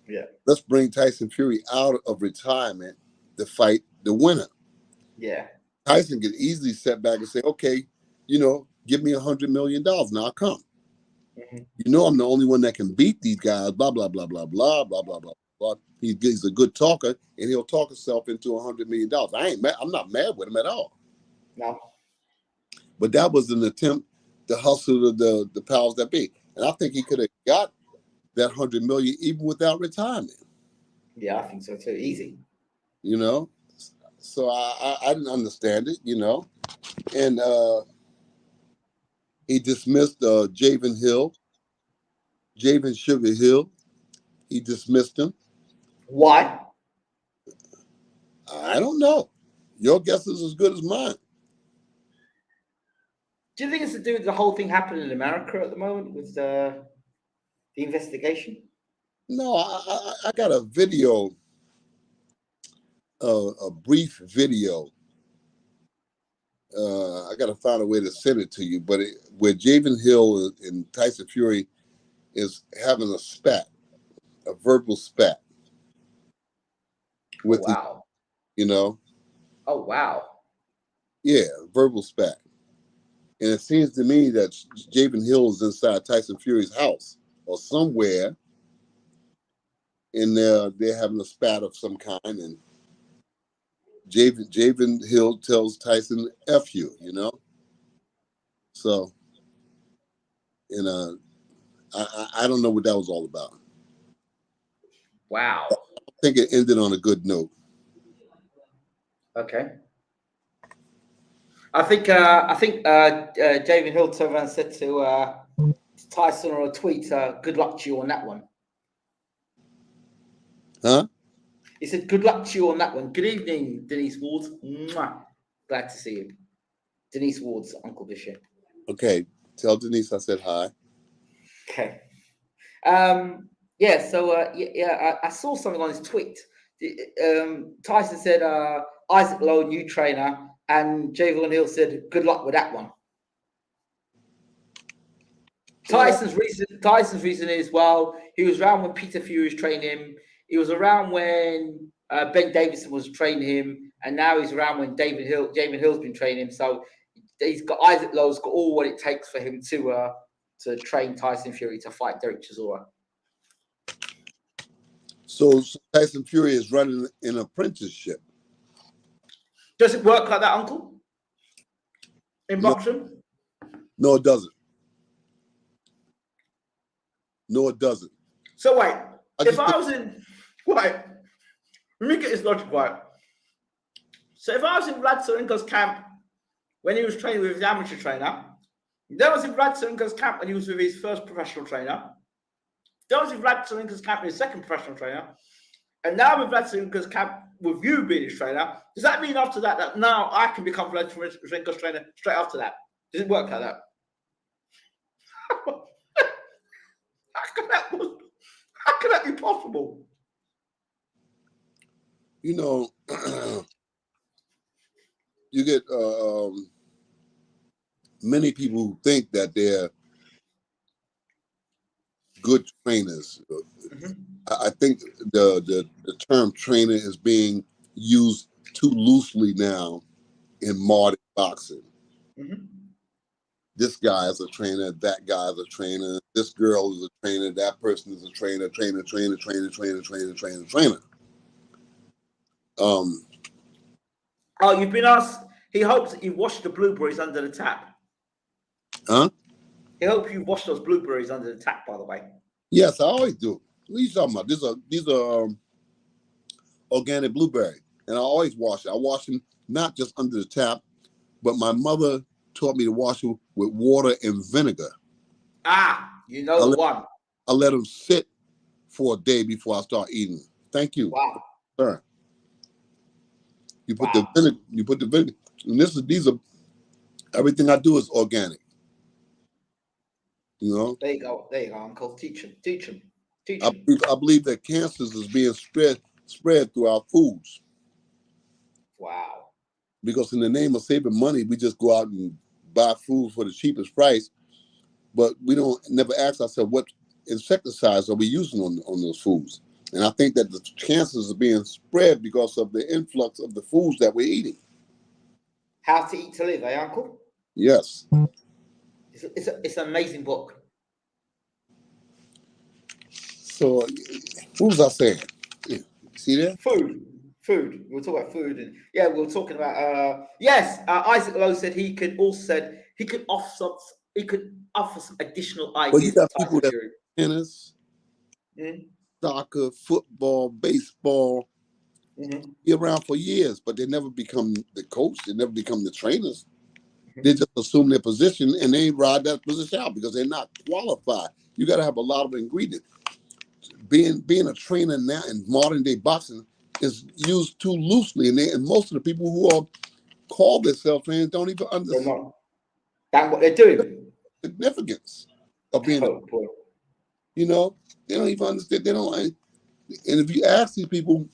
Yeah. Let's bring Tyson Fury out of retirement to fight the winner. Yeah. Tyson could easily step back and say, okay, give me $100 million. Now I'll come. Mm-hmm. I'm the only one that can beat these guys, blah, blah, blah, blah, blah, blah, blah, blah, blah. He's a good talker, and he'll talk himself into $100 million. I'm not mad with him at all. No. But that was an attempt to hustle the powers that be. And I think he could have got that $100 million even without retirement. Yeah, I think so too. Easy. you know. So I didn't understand it, you know. And he dismissed Javen Sugar Hill. He dismissed him. Why? I don't know. Your guess is as good as mine. Do you think it's to do with the whole thing happening in America at the moment with the investigation? No, I got a video, a brief video. I got to find a way to send it to you. But where Javen Hill and Tyson Fury is having a spat, a verbal spat with, Wow. you know. Oh, wow. Yeah, verbal spat. And it seems to me that Javen Hill is inside Tyson Fury's house or somewhere, and they're having a spat of some kind, and Javen Hill tells Tyson, F you, you know? So, and I don't know what that was all about. Wow. I think it ended on a good note. Okay. I think Javen Hill turned around and said to Tyson on a tweet, good luck to you on that one. Huh? He said, good luck to you on that one. Good evening, Denise Ward. Mwah. Glad to see you. Denise Ward's Uncle Bashir. Okay. Tell Denise I said hi. Okay. Yeah, so I saw something on his tweet. Tyson said, Isaac Lowe, new trainer, and Javen Hill said, good luck with that one. Tyson's reason is, well, he was around when Peter Fury was training him. He was around when Ben Davison was training him, and now he's around when Javen Hill's been training him. So he's got Isaac Lowe's got all what it takes for him to train Tyson Fury to fight Derek Chisora. So Tyson Fury is running an apprenticeship. Does it work like that, Uncle? In boxing? No, it doesn't. No, it doesn't. So wait, let me get this logic right. So if I was in Vlad Tsarenko's camp when he was training with his amateur trainer, then I was in Vlad Tsarenko's camp when he was with his first professional trainer, then I was in Vlad Tsarenko's camp with his second professional trainer, and now I'm in Vlad Tsarenko's camp with you being his trainer. Does that mean after that now I can become Vlad Tsarenko's trainer straight after that? Does it work like that? How can that be possible? You know, you get many people who think that they're good trainers. Mm-hmm. I think the term trainer is being used too loosely now in modern boxing. Mm-hmm. This guy is a trainer, that guy is a trainer, this girl is a trainer, that person is a trainer. You've been asked, he hopes that you washed the blueberries under the tap. Huh? He hopes you washed those blueberries under the tap, by the way. Yes, I always do. What are you talking about? These are organic blueberry, and I always wash it. I wash them not just under the tap, but my mother taught me to wash them with water and vinegar. You know the one. I let them sit for a day before I start eating. Thank you. Wow. Sir. You put the vinegar, and these are everything I do is organic. You know? There you go, Uncle. Teach him. I believe that cancers is being spread through our foods. Wow. Because in the name of saving money, we just go out and buy food for the cheapest price, but we never ask ourselves what insecticides are we using on those foods. And I think that the cancers are being spread because of the influx of the foods that we're eating. How to Eat to Live, eh, Uncle? Yes. It's an amazing book. So, what was I saying? Yeah. See that? Food. We'll talk about food, and we were talking about Isaac Lowe said he could offer some additional ideas. Well, you got people that tennis, Mm-hmm. soccer, football, baseball, be around for years, but they never become the coach. They never become the trainers. They just assume their position and they ride that position out because they're not qualified. You got to have a lot of ingredients. Being a trainer now in modern day boxing is used too loosely, and most of the people who are call themselves trainers don't even understand what they're doing. The significance of being. They don't even understand. They don't. And if you ask these people,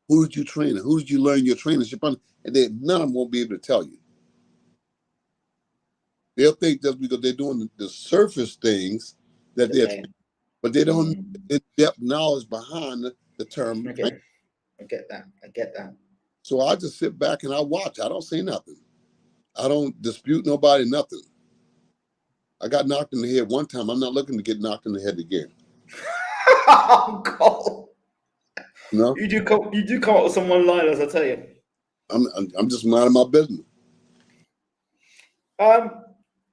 who did you train? Who did you learn your trainership on? And none of them won't be able to tell you. They'll think just because they're doing the surface things that but they don't in-depth knowledge behind the term. I get that. So I just sit back and I watch. I don't say nothing. I don't dispute nobody, nothing. I got knocked in the head one time. I'm not looking to get knocked in the head again. Oh God! No, you do come up with some one-liners, I tell you. I'm just minding my business.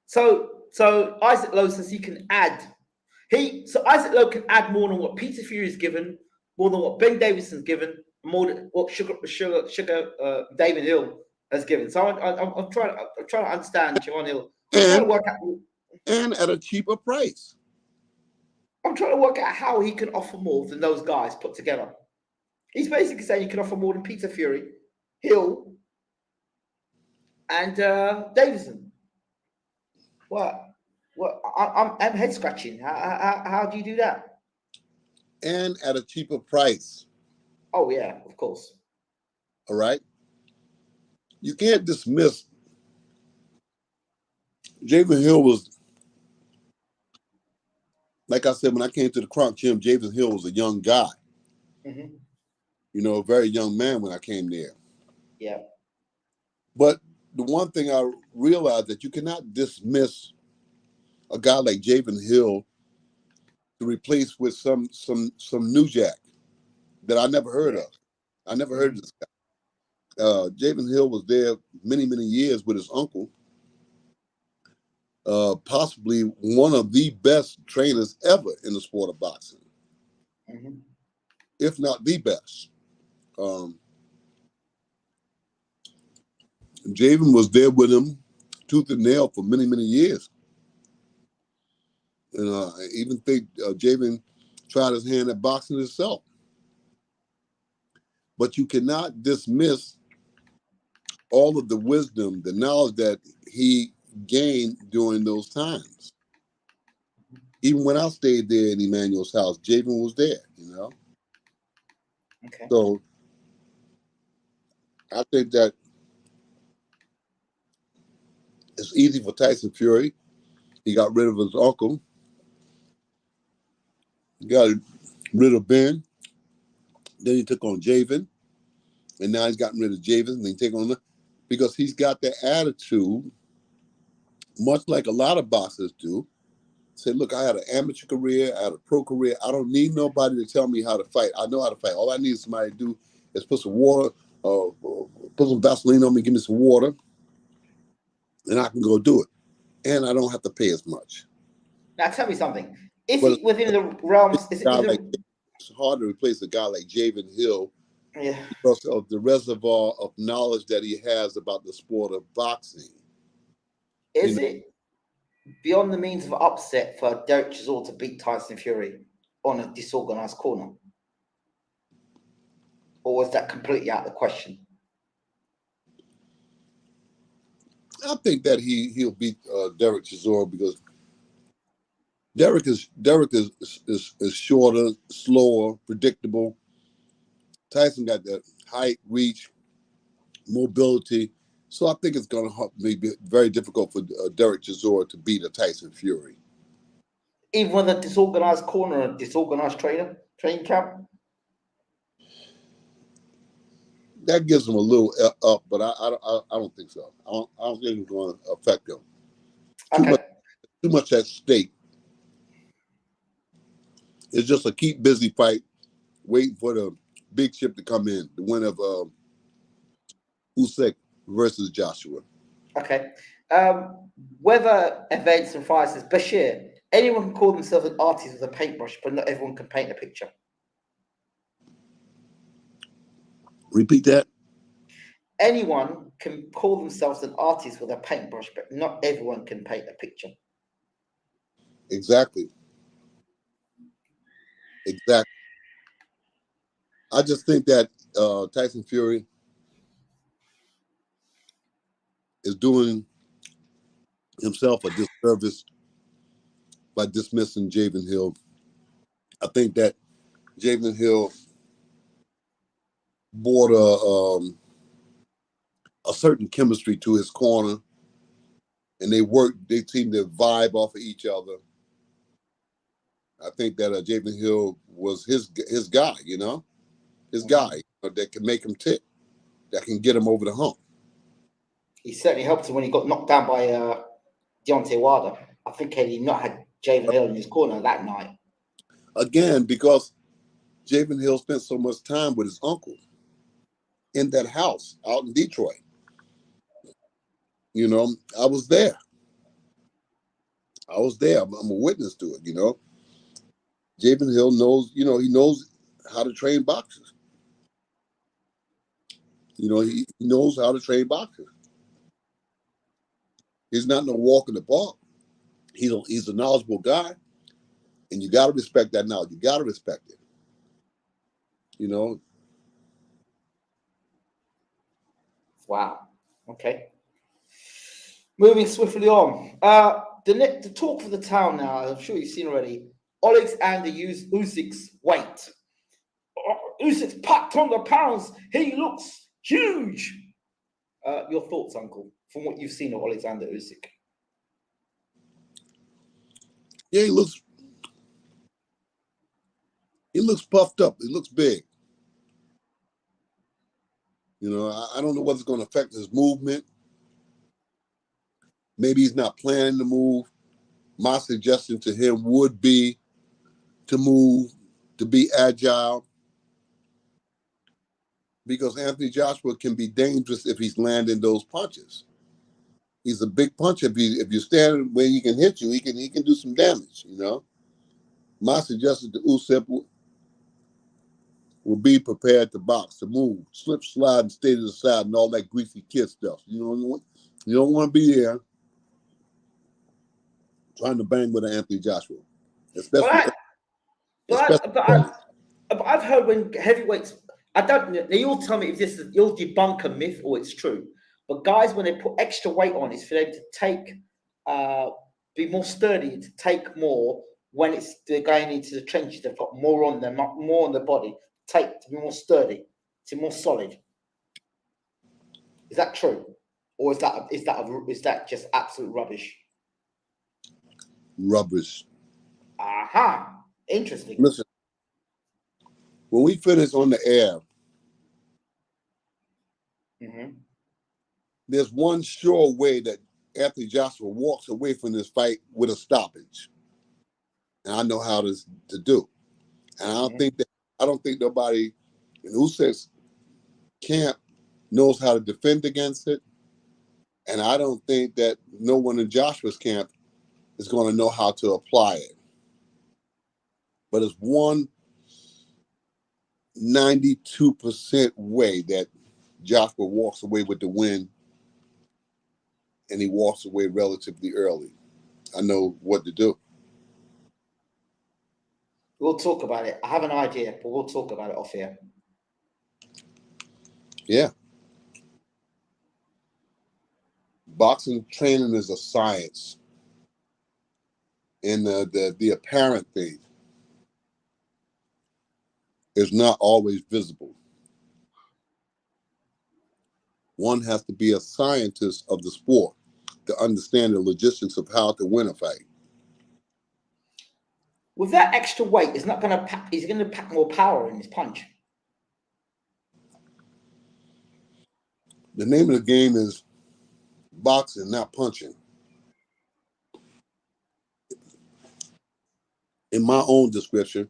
So Isaac Lowe says he can add. Isaac Lowe can add more than what Peter Fury is given, more than what Ben Davison's given, more than what Sugar David Hill has given. So I'm trying to understand Javon Hill. I'm trying to work out, and at a cheaper price. I'm trying to work out how he can offer more than those guys put together. He's basically saying he can offer more than Peter Fury, Hill, and Davison. What? I'm head scratching. How do you do that? And at a cheaper price. Oh yeah, of course. All right. You can't dismiss. Javen Hill was, like I said, when I came to the Kronk Gym, Javen Hill was a young guy. A very young man when I came there. Yeah. But the one thing I realized that you cannot dismiss a guy like Javen Hill to replace with some new jack that I never heard of. I never heard of this guy. Javen Hill was there many years with his uncle. Possibly one of the best trainers ever in the sport of boxing, if not the best. Javen was there with him, tooth and nail, for many years. And I even think Javen tried his hand at boxing himself. But you cannot dismiss all of the wisdom, the knowledge that he gained during those times. Even when I stayed there in Emmanuel's house, Javen was there, Okay. So I think that it's easy for Tyson Fury. He got rid of his uncle. He got rid of Ben. Then he took on Javen. And now he's gotten rid of Javen. And then he take on because he's got the attitude, much like a lot of boxers do. Say, look, I had an amateur career, I had a pro career. I don't need nobody to tell me how to fight. I know how to fight. All I need somebody to do is put some water, put some Vaseline on me, give me some water, and I can go do it. And I don't have to pay as much. Now tell me something. Is it within the realms? It's hard to replace a guy like Javen Hill because of the reservoir of knowledge that he has about the sport of boxing. Is it beyond the means of upset for Derek Chisora to beat Tyson Fury on a disorganized corner? Or was that completely out of the question? I think that he'll beat Derek Chisora because Derek is shorter, slower, predictable. Tyson got that height, reach, mobility. So I think it's going to be very difficult for Derek Chisora to beat a Tyson Fury. Even with a disorganized corner, a disorganized training camp? That gives him a little up, but I don't think so. I don't think it's going to affect him. Too much at stake. It's just a keep busy fight, waiting for the big chip to come in. The win of Usyk versus Joshua. Okay. Weather events and fires says Bashir. Anyone can call themselves an artist with a paintbrush, but not everyone can paint a picture. Repeat that. Anyone can call themselves an artist with a paintbrush, but not everyone can paint a picture. Exactly. Exactly. I just think that Tyson Fury is doing himself a disservice by dismissing Javen Hill. I think that Javen Hill brought a certain chemistry to his corner, and they seemed to vibe off of each other. I think that Javen Hill was his guy, his guy that can make him tick, that can get him over the hump. He certainly helped him when he got knocked down by Deontay Wilder. I think had he not had Javen Hill in his corner that night. Again, because Javen Hill spent so much time with his uncle in that house out in Detroit. I was there. I'm a witness to it, Javen Hill knows, he knows how to train boxers. He knows how to train boxers. He's not no walk in the park. He's a knowledgeable guy, and you got to respect that knowledge. You got to respect it. Wow. Okay. Moving swiftly on. The talk for the town now, I'm sure you've seen already. OLEKSANDR used Usyk's weight. Usyk's packed 100 pounds. He looks huge. Your thoughts, Uncle, from what you've seen of Alexander Usyk? Yeah, he looks puffed up. He looks big. I don't know what's going to affect his movement. Maybe he's not planning to move. My suggestion to him would be to move, to be agile, because Anthony Joshua can be dangerous if he's landing those punches. He's a big puncher. If you stand where he can hit you, he can do some damage. My suggestion to Usyk will be prepared to box, to move, slip, slide, and stay to the side, and all that greasy kid stuff. You don't want to be there trying to bang with an Anthony Joshua, especially. But I've heard when heavyweights, they all tell me if this is, you'll debunk a myth or it's true. But guys, when they put extra weight on, it's for them to take, be more sturdy, to take more when they're going into the trenches. They've got more on them, more on the body. To be more sturdy, to be more solid. Is that true, or is that just absolute rubbish? Rubbish. Aha. Interesting. Listen, when we finish on the air, there's one sure way that Anthony Joshua walks away from this fight with a stoppage, and I know how to do. And I don't think nobody in Usyk's camp knows how to defend against it, and I don't think that no one in Joshua's camp is going to know how to apply it. But it's 92% way that Joshua walks away with the win, and he walks away relatively early. I know what to do. We'll talk about it. I have an idea, but we'll talk about it off here. Yeah. Boxing training is a science. And the apparent thing is not always visible. One has to be a scientist of the sport to understand the logistics of how to win a fight. With that extra weight, he's going to pack more power in his punch. The name of the game is boxing, not punching. In my own description,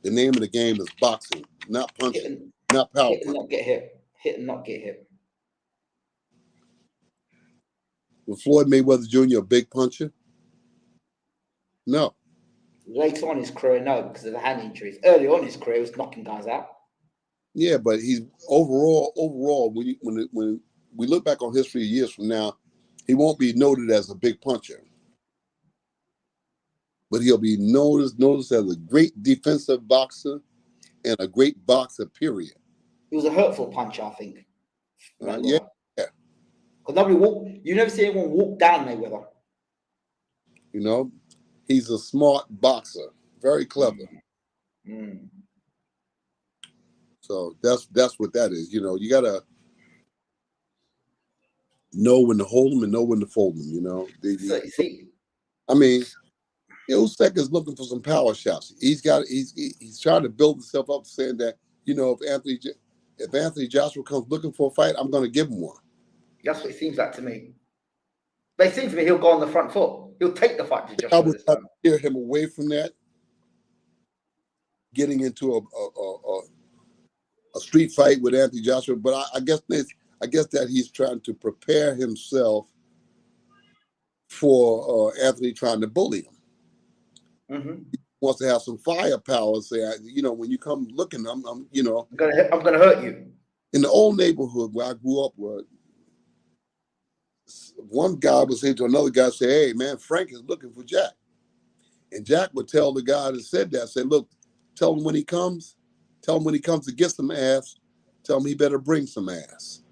the name of the game is boxing, not punching, not power punching. Not get hit. Hit and not get hit. Was Floyd Mayweather Jr. a big puncher? No. Later on in his career, no, because of the hand injuries. Early on in his career, he was knocking guys out. Yeah, but he's overall, when we look back on history years from now, he won't be noted as a big puncher, but he'll be noticed as a great defensive boxer and a great boxer. Period. He was a hurtful puncher, I think. Yeah, Because nobody you never see anyone walk down Mayweather. you know, he's a smart boxer, very clever. Mm. So that's what that is. You know, you gotta know when to hold them and know when to fold them. You know, So you see, I mean, Usyk is looking for some power shots. He's trying to build himself up, saying that, you know, if Anthony Joshua comes looking for a fight, I'm going to give him one. that's what it seems like to me. But it seems to me he'll go on the front foot. He'll take the fight to Joshua I would this time. steer him away from that, getting into a street fight with Anthony Joshua. But I guess that he's trying to prepare himself for Anthony trying to bully him. Mm-hmm. He wants to have some firepower. Say, you know, when you come looking, I'm you know, I'm gonna hurt you. In the old neighborhood where I grew up, where one guy would say to another guy, say, "Hey, man, Frank is looking for Jack," and Jack would tell the guy that said that, say, "Look, tell him when he comes to get some ass, tell him he better bring some ass.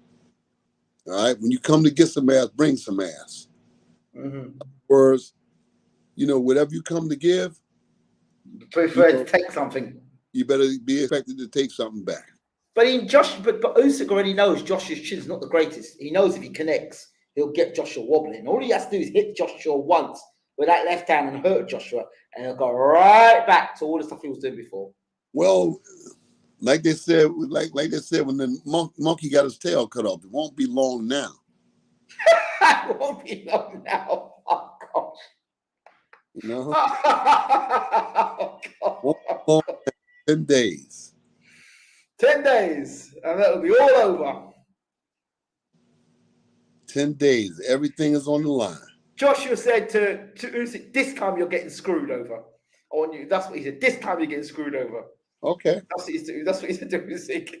All right, when you come to get some ass, bring some ass." Mm-hmm. Whereas, you know, whatever you come to give, Prefer to take something. You better be expected to take something back. But Usyk already knows Joshua's chin's not the greatest. He knows if he connects, he'll get Joshua wobbling. All he has to do is hit Joshua once with that left hand and hurt Joshua, and he'll go right back to all the stuff he was doing before. Well, like they said, when the monkey got his tail cut off, it won't be long now. It won't be long now. Oh gosh. You know, Oh, 10 days. 10 days, and that'll be all over. 10 days. Everything is on the line. Joshua said to Usyk, "This time you're getting screwed over." On you. That's what he said. This time you're getting screwed over. Okay. That's what he's doing. That's what he said to Usyk.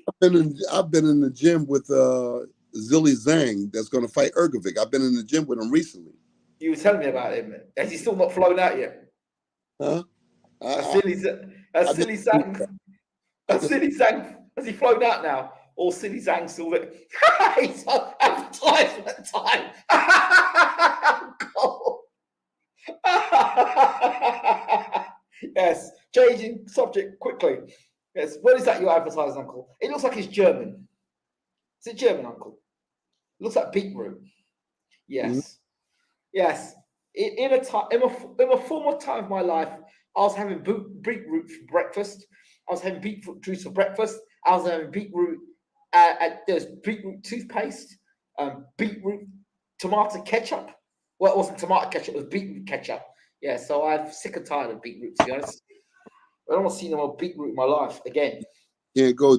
I've been in the gym with Zilly Zhang that's going to fight Ergovic. I've been in the gym with him recently. You were telling me about him. Has he still not flown out yet? Huh? Silly Zhang. Has he flown out now? Or Silly Zhang still there? He's on advertisement time. Yes, changing subject quickly. Yes, what is that you're advertising, Uncle? It looks like it's German. Is it German, Uncle? It looks like beetroot. Yes. Mm-hmm. Yes. In a former time of my life, I was having beetroot for breakfast. I was having beetroot juice for breakfast. I was having beetroot. There's beetroot toothpaste, beetroot tomato ketchup. Well, it wasn't tomato ketchup; it was beetroot ketchup. Yeah, so I'm sick and tired of beetroot. To be honest, I don't want to see no more beetroot in my life again. Can't go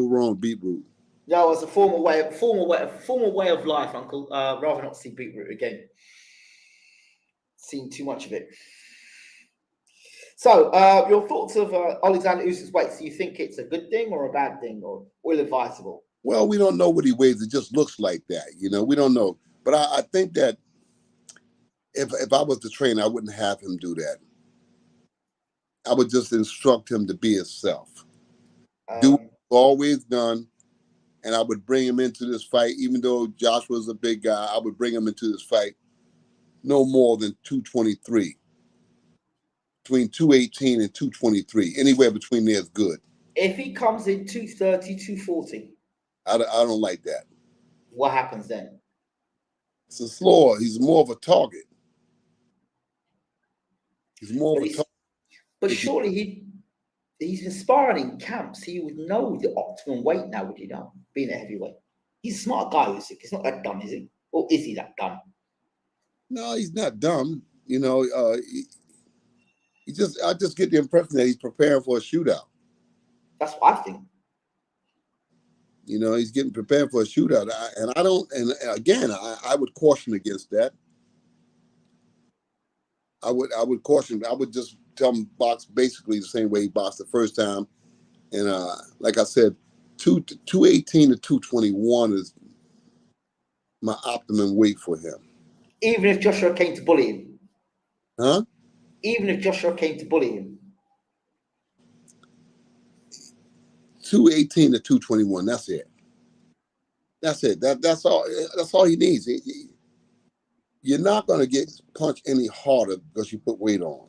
wrong with beetroot. No, it's a former way of life, Uncle. Rather not see beetroot again. Seen too much of it. So, your thoughts of Alexander Usyk's weight? Do you think it's a good thing or a bad thing, or ill-advisable? Well, we don't know what he weighs. It just looks like that. You know, we don't know. But I think that if I was the trainer, I wouldn't have him do that. I would just instruct him to be himself. Do what he's always done. And I would bring him into this fight, even though Joshua's a big guy, I would bring him into this fight no more than 223. Between 218 and 223. Anywhere between there is good. If he comes in 230, 240. I don't like that. What happens then? It's a slower. He's more of a target. He's more of a target. But surely he's been sparring in camps. He would know the optimum weight now, would you not? Being a heavyweight. He's a smart guy, Usyk. He's not that dumb, is he? Or is he that dumb? No, he's not dumb. You know, I just get the impression that he's preparing for a shootout. That's what I think. You know, he's getting prepared for a shootout. I would caution against that. I would caution. I would just tell him box basically the same way he boxed the first time. And like I said, 218 to 221 is my optimum weight for him. Even if Joshua came to bully him? Huh? Even if Joshua came to bully him? 218 to 221, that's it. That's it. That's all he needs. You're not going to get punched any harder because you put weight on.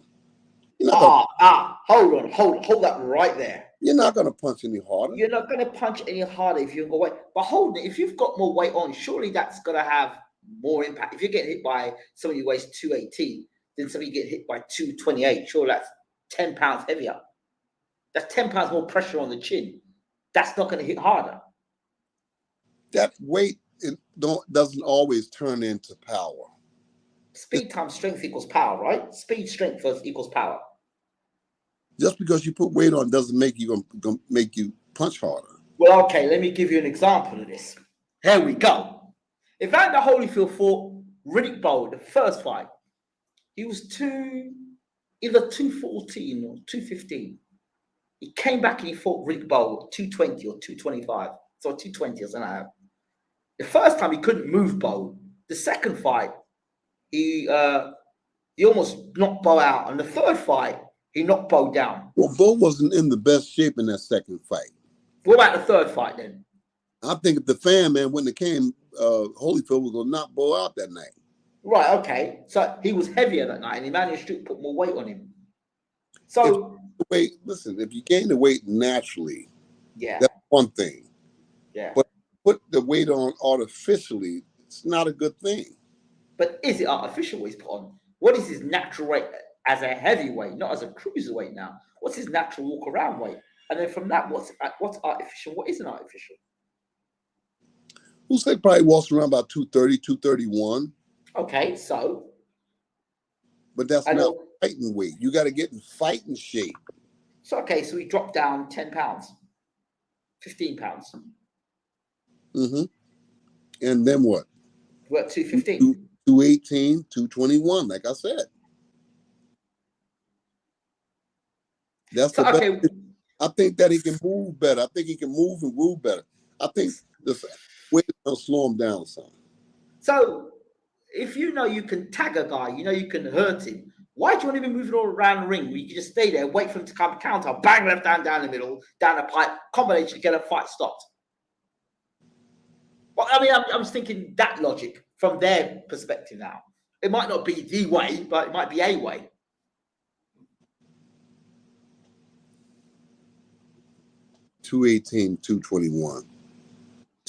Hold that right there. You're not going to punch any harder. You're not going to punch any harder if you've got weight. But hold it, if you've got more weight on, surely that's going to have more impact. If you're getting hit by somebody who weighs 218, then somebody get hit by 228, sure, that's 10 pounds heavier. That's 10 pounds more pressure on the chin. That's not going to hit harder. That weight doesn't always turn into power. Speed times strength equals power, right? Speed, strength equals power. Just because you put weight on doesn't make you gonna make you punch harder. Well, okay, let me give you an example of this. Here we go. Evander Holyfield fought Riddick Bowe, the first fight. He was either 214 or 215. He came back and he fought Riddick Bowe 220 or 225. So 220 or something. The first time he couldn't move Bowe. The second fight, he almost knocked Bowe out. And the third fight, he knocked Bowe down. Well, Bowe wasn't in the best shape in that second fight. What about the third fight then? I think if the fan man wouldn't have came, Holyfield was going to knock Bowe out that night. Right, okay. So he was heavier that night and he managed to put more weight on him. So listen, if you gain the weight naturally, yeah, that's one thing. Yeah. But put the weight on artificially, it's not a good thing. But is it artificial weight put on? What is his natural weight as a heavyweight, not as a cruiserweight now? What's his natural walk around weight? And then from that, what's artificial? What isn't artificial? Usyk probably walks around about 230, 231. Okay, so. But that's not fighting weight. You got to get in fighting shape. So, okay, so he dropped down 10 pounds, 15 pounds. Mm-hmm. And then what? We're at 215. 218, 221, like I said. That's so, the best. Okay. I think that he can move better. I think he can move and groove better. I think the weight will slow him down some. So, if you know you can tag a guy, you know you can hurt him, why do you want to be moving all around the ring? You can just stay there, wait for him to come counter, bang, left hand down the middle, down the pipe, combination, get a fight stopped. Well, I mean, I'm just thinking that logic from their perspective now. It might not be the way, but it might be a way. $218, $221,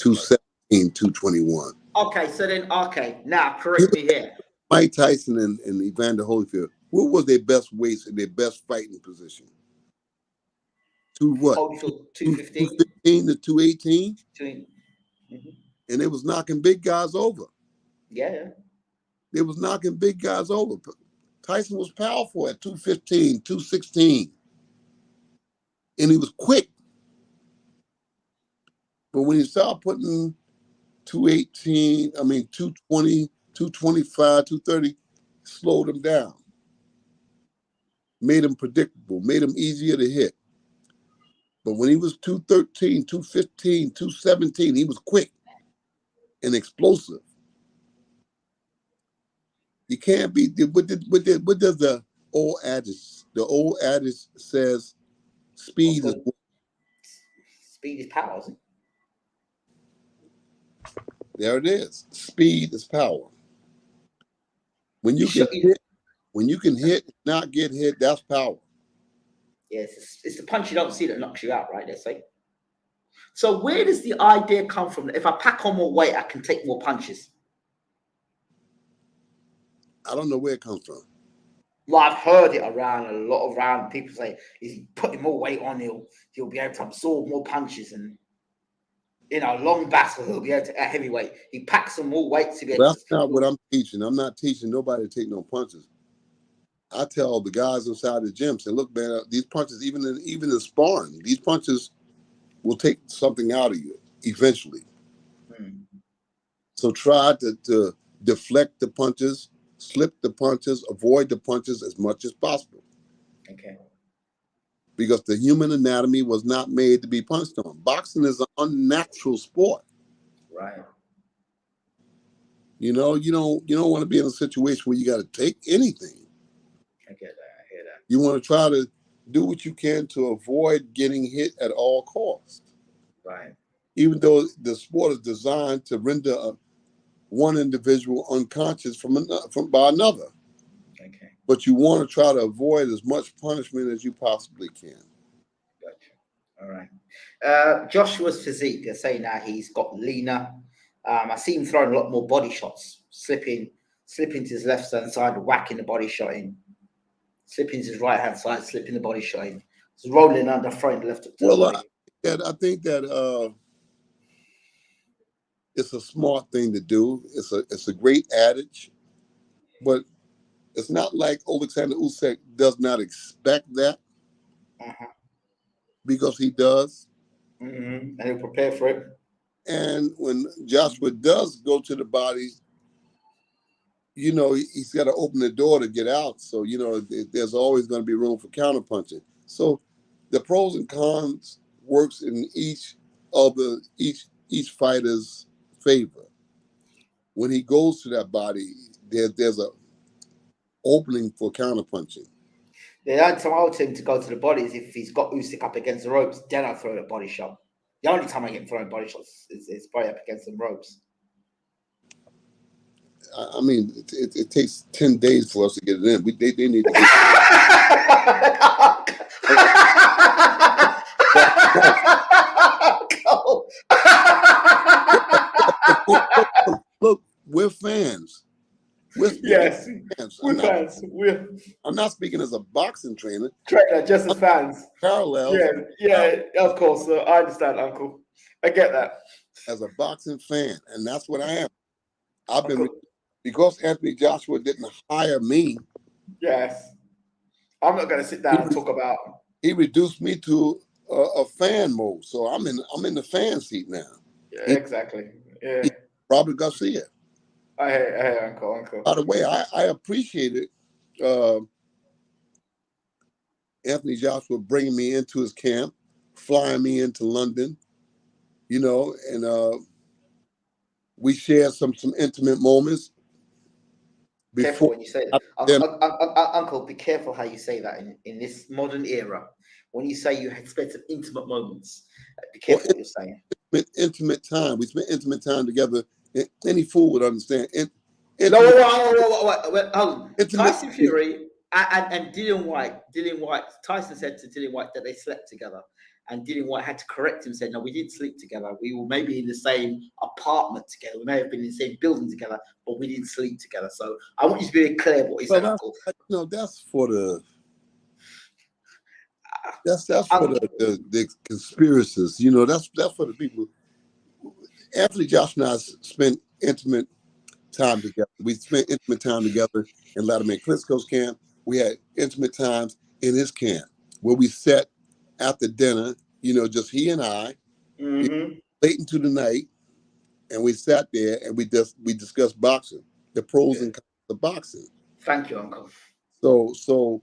$217, $221. Okay, so then, now correct me here. Mike Tyson and Evander Holyfield, what was their best weights and their best fighting position? To what? Holyfield, 215. 215 to 218? Mm-hmm. And they was knocking big guys over. Yeah. They was knocking big guys over. Tyson was powerful at 215, 216. And he was quick. But when he started putting 220, 225, 230, slowed him down. Made him predictable, made him easier to hit. But when he was 213, 215, 217, he was quick and explosive. You can't be, what does the old adage? The old adage says speed is power, isn't it? There it is. Speed is power. When you can hit, not get hit, that's power. Yes, it's the punch you don't see that knocks you out, right? They say. So where does the idea come from? If I pack on more weight, I can take more punches. I don't know where it comes from. Well, I've heard it around. People say, if he putting more weight on, he'll be able to absorb more punches, and in a long battle, he'll be able to at heavyweight. He packs some more weight to be able. That's not what I'm teaching. I'm not teaching nobody to take no punches. I tell the guys inside the gym, say, look, man, these punches, even in sparring, these punches will take something out of you eventually. So try to deflect the punches, slip the punches, avoid the punches as much as possible. Okay. because the human anatomy was not made to be punched on. Boxing is an unnatural sport. Right. You know, you don't want to be in a situation where you got to take anything. I get that. I hear that. You want to try to do what you can to avoid getting hit at all costs. Right. Even though the sport is designed to render one individual unconscious by another. Okay. But you want to try to avoid as much punishment as you possibly can. Gotcha. All right. Joshua's physique, they're saying now he's got leaner. I see him throwing a lot more body shots, slipping to his left hand side, whacking the body shot in, slipping to his right hand side, slipping the body shot in. He's rolling under, throwing the left to the body. I think that it's a smart thing to do. It's a great adage, but it's not like Alexander Usyk does not expect that, because he does. And he'll prepare for it. And when Joshua does go to the body, you know, he's got to open the door to get out. So, you know, there's always going to be room for counterpunching. So the pros and cons works in each fighter's favor. When he goes to that body, there's a opening for counterpunching. The only time I would tell him to go to the body is if he's got Usyk up against the ropes, then I'll throw a body shot. The only time I get throwing body shots is probably up against the ropes. I mean, it takes 10 days for us to get it in. They need to get Look, we're fans. We're fans. I'm not speaking as a boxing trainer. Just as fans. Parallels. Yeah, of course. I understand, Uncle. I get that. As a boxing fan, and that's what I am. I've been, because Anthony Joshua didn't hire me. Yes. I'm not going to sit down and talk about. He reduced me to a fan mode, so I'm in the fan seat now. Yeah, exactly. Yeah. Robert Garcia. Hey, Uncle. By the way, I appreciated Anthony Joshua bringing me into his camp, flying me into London, you know, and we shared some intimate moments. Careful when you say that. Uncle, be careful how you say that in this modern era. When you say you had spent some intimate moments, be careful what you're saying. Intimate time. We spent intimate time together. Any fool would understand. Tyson Fury and Dillian White. Tyson said to Dillian White that they slept together, and Dillian White had to correct him. Said, "No, we didn't sleep together. We were maybe in the same apartment together. We may have been in the same building together, but we didn't sleep together." So I want you to be very clear what he said, Uncle. No, that's for the. That's for the conspiracists. You know, that's for the people. Anthony Joshua and I spent intimate time together. We spent intimate time together in Latimer Klitschko's camp. We had intimate times in his camp where we sat after dinner, you know, just he and I, late into the night, and we sat there and we discussed boxing, the pros and cons of boxing. Thank you, Uncle. So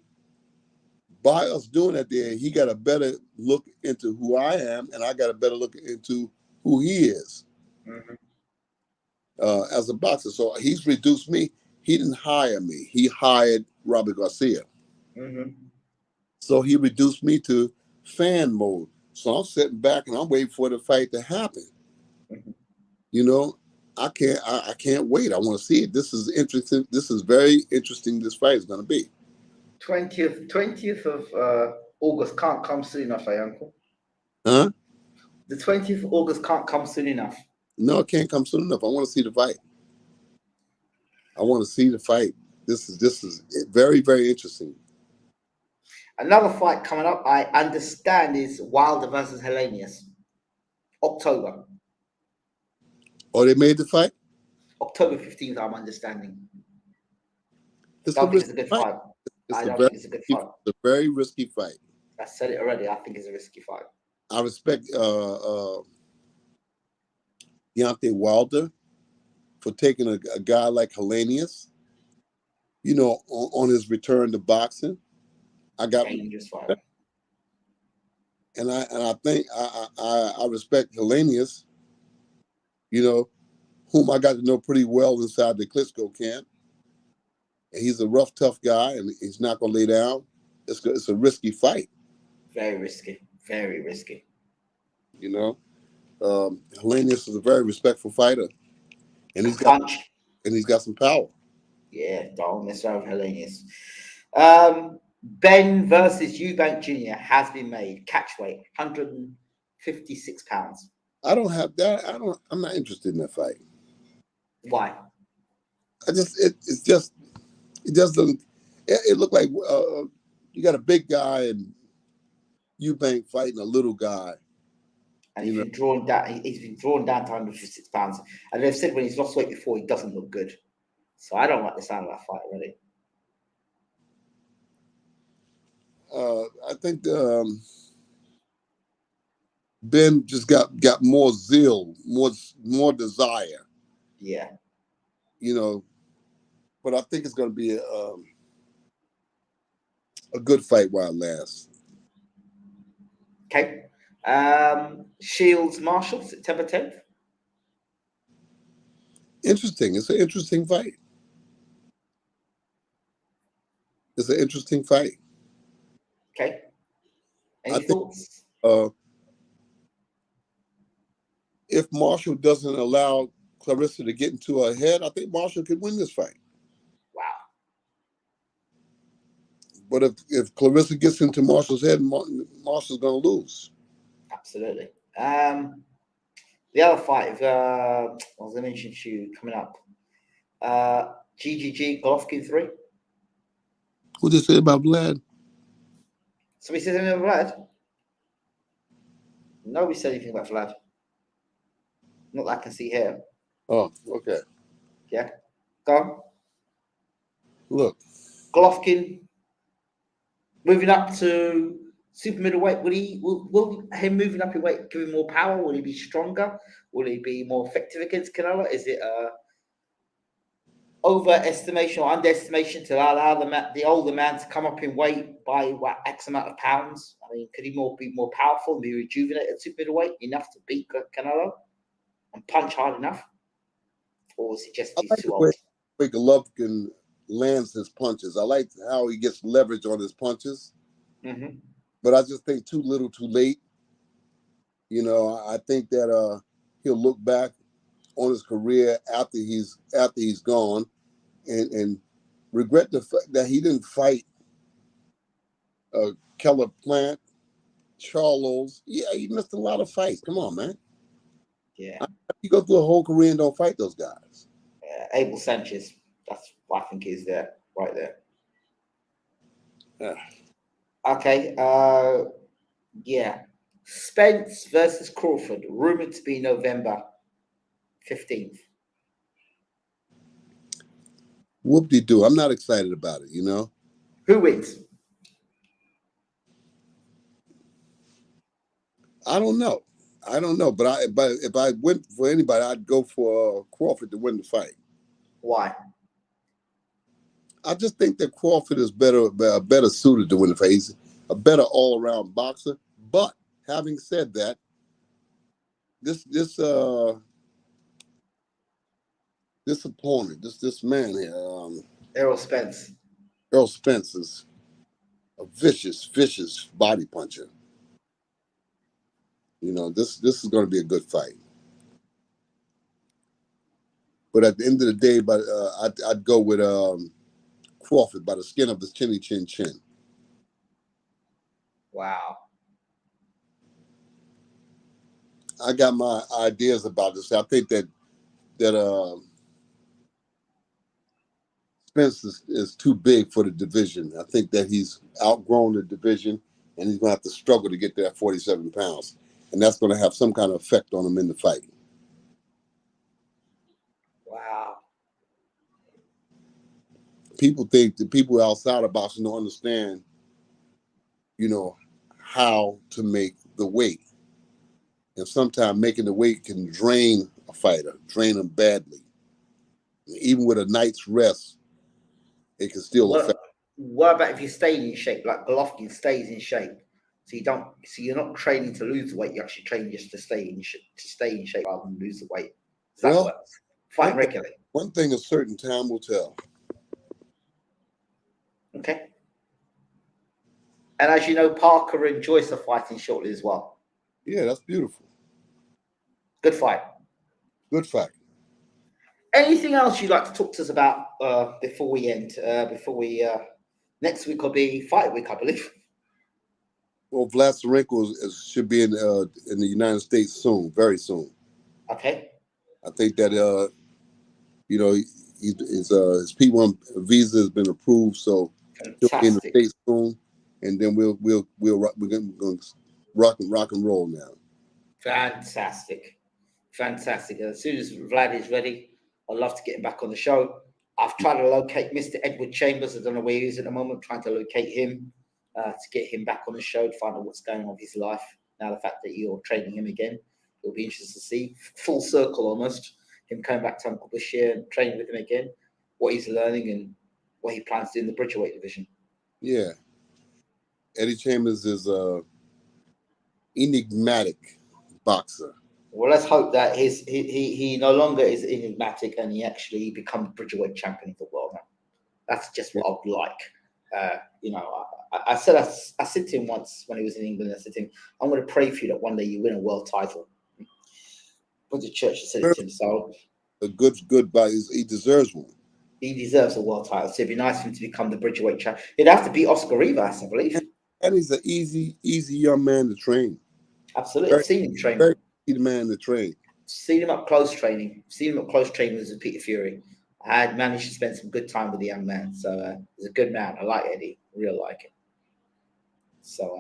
by us doing that there, he got a better look into who I am, and I got a better look into who he is as a boxer. So he's reduced me. He didn't hire me. He hired Robert Garcia. So he reduced me to fan mode. So I'm sitting back and I'm waiting for the fight to happen. You know, I can't wait. I want to see it. This is interesting. This is very interesting. This fight is going to be. 20th of August can't come soon enough, Uncle. Huh? The 20th of August can't come soon enough. No, it can't come soon enough. I want to see the fight. I want to see the fight. This is very, very interesting. Another fight coming up, I understand, is Wilder versus Helenius. October. Oh, they made the fight? October 15th, I'm understanding. It's I don't think it's a good fight. I don't think it's a good fight. It's a very risky fight. I said it already. I think it's a risky fight. I respect Deontay Wilder for taking a guy like Helenius, you know, on his return to boxing. I got dangerous fight. And I think I respect HELENIUS, you know, whom I got to know pretty well inside the Klitschko camp. And he's a rough, tough guy, and he's not going to lay down. It's a risky fight. Very risky. Very risky. You know, HELENIUS is a very respectful fighter, and he's got some power. Yeah, don't mess around with HELENIUS. BENN versus EUBANK Jr. has been made. Catch weight, 156 pounds. I don't have that. I'm not interested in that fight. Why? It just doesn't. It looked like you got a big guy and EUBANK fighting a little guy. And he's been drawn down. He's been drawn down to 156 pounds. And they've said when he's lost weight before, he doesn't look good. So I don't like the sound of that fight, really. I think BENN just got more zeal, more desire. Yeah. You know, but I think it's going to be a good fight while it lasts. Okay. Shields Marshall, September 10th. Interesting. It's an interesting fight. It's an interesting fight. Okay. Any thoughts? If Marshall doesn't allow Clarissa to get into her head, I think Marshall could win this fight. Wow. But if Clarissa gets into Marshall's head, Marshall's going to lose. Absolutely. The other fight, as I mentioned to you, coming up, GGG Golovkin 3. What did they say about Vlad? Somebody said anything about Vlad? Nobody said anything about Vlad. Not that I can see here. Oh, okay. Yeah. Go on. Look. Golovkin moving up to super middleweight. Will him moving up in weight give him more power? Will he be stronger? Will he be more effective against Canelo? Is it overestimation or underestimation to allow the older man to come up in weight by X amount of pounds? I mean, could he be more powerful and be rejuvenated at super middleweight enough to beat Canelo and punch hard enough? Or is it just he's too old? The way Golovkin lands his punches. I like how he gets leverage on his punches. Mm-hmm. But I just think too little, too late. You know, I think that he'll look back on his career after he's gone, and regret the fact that he didn't fight Keller Plant, Charlos. Yeah, he missed a lot of fights. Come on, man. Yeah. You go through a whole career and don't fight those guys. Abel Sanchez. That's what I think is there, right there. Yeah. Okay. Yeah. Spence versus Crawford, rumored to be November 15th. Whoop-de-doo. I'm not excited about it, you know? Who wins? I don't know. But if I went for anybody, I'd go for Crawford to win the fight. Why? I just think that Crawford is better suited to win the fight. He's a better all-around boxer. But having said that, this opponent, this man here, Errol Spence. Errol Spence is a vicious body puncher. You know, this is going to be a good fight. But at the end of the day, I'd go with Crawford by the skin of his chinny chin chin. Wow. I got my ideas about this. I think that Spence is too big for the division. I think that he's outgrown the division, and he's going to have to struggle to get there at 47 pounds. And that's going to have some kind of effect on him in the fight. Wow. People think the people outside of boxing don't understand, you know, how to make the weight. And sometimes making the weight can drain a fighter, drain him badly. Even with a night's rest, it can still affect. What about if you stay in shape, like Golovkin stays in shape? So you're not training to lose the weight. You're actually training just to stay in shape rather than lose the weight. Does that work? Fighting regularly. One thing a certain time will tell. Okay. And as you know, Parker and Joyce are fighting shortly as well. Yeah, that's beautiful. Good fight. Good fight. Anything else you'd like to talk to us about before we end? Next week will be fight week, I believe. Well, Vladarenko should be in the United States soon, very soon. Okay. I think that his P1 visa has been approved, so he'll be in the States soon, and then we're going to rock and roll now. Fantastic. As soon as Vlad is ready, I'd love to get him back on the show. I've tried to locate Mr. Edward Chambers. I don't know where he is at the moment, trying to locate him to get him back on the show, to find out what's going on with his life. Now, the fact that you're training him again, it'll be interesting to see. Full circle almost. Him coming back to Uncle Bashir and training with him again, what he's learning and what he plans to do in the Bridgerweight division. Yeah. Eddie Chambers is a enigmatic boxer. Well, let's hope that he no longer is enigmatic and he actually becomes Bridgerweight champion of the world now. That's just what I would like. I said to him once when he was in England, I said to him, I'm going to pray for you that one day you win a world title. Went to church and said it to him. So a good buy. He deserves one. He deserves a world title. So it'd be nice for him to become the Bridgerweight champion. He'd have to beat Oscar Rivas, I believe. And he's an easy young man to train. Absolutely. I've seen him train. Very easy man to train. Seen him up close training. With Peter Fury. I had managed to spend some good time with the young man. So he's a good man. I like Eddie. Real like him. So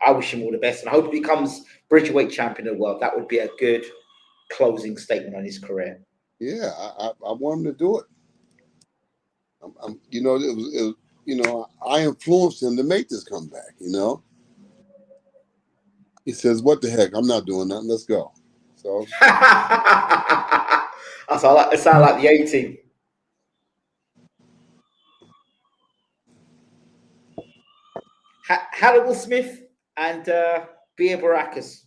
I wish him all the best. And I hope he becomes Bridgerweight champion of the world. That would be a good closing statement on his career. Yeah, I want him to do it. I influenced him to make this comeback. He says, "What the heck? I'm not doing nothing. Let's go." So it sounds like the A-team. Hannibal Smith and Bia Baracus,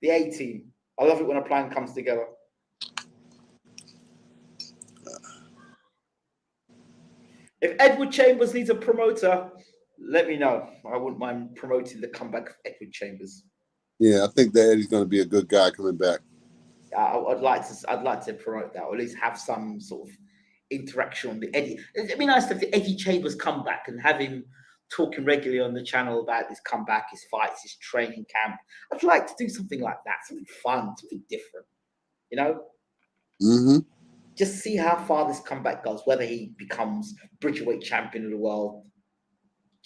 the A-team. I love it when a plan comes together. If Edward Chambers needs a promoter, let me know. I wouldn't mind promoting the comeback of Edward Chambers. Yeah, I think that Eddie's going to be a good guy coming back. I'd like to promote that, or at least have some sort of interaction on the Eddie. It'd be nice to have the Eddie Chambers come back and have him talking regularly on the channel about his comeback, his fights, his training camp. I'd like to do something like that, something fun, something different. Mm-hmm. Just see how far this comeback goes, whether he becomes Bridgerweight champion of the world.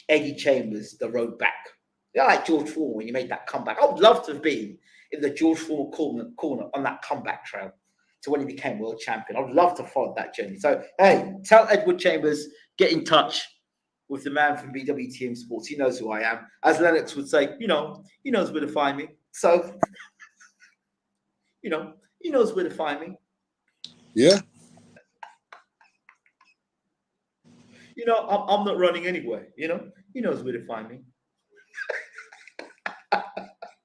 Eddie Chambers, the road back. Like George Foreman when you made that comeback. I would love to have been in the George Foreman corner on that comeback trail to when he became world champion. I would love to follow that journey. So, hey, tell Edward Chambers, get in touch with the man from BWTM Sports. He knows who I am. As Lennox would say, he knows where to find me. So, he knows where to find me. Yeah. I'm not running anywhere. He knows where to find me.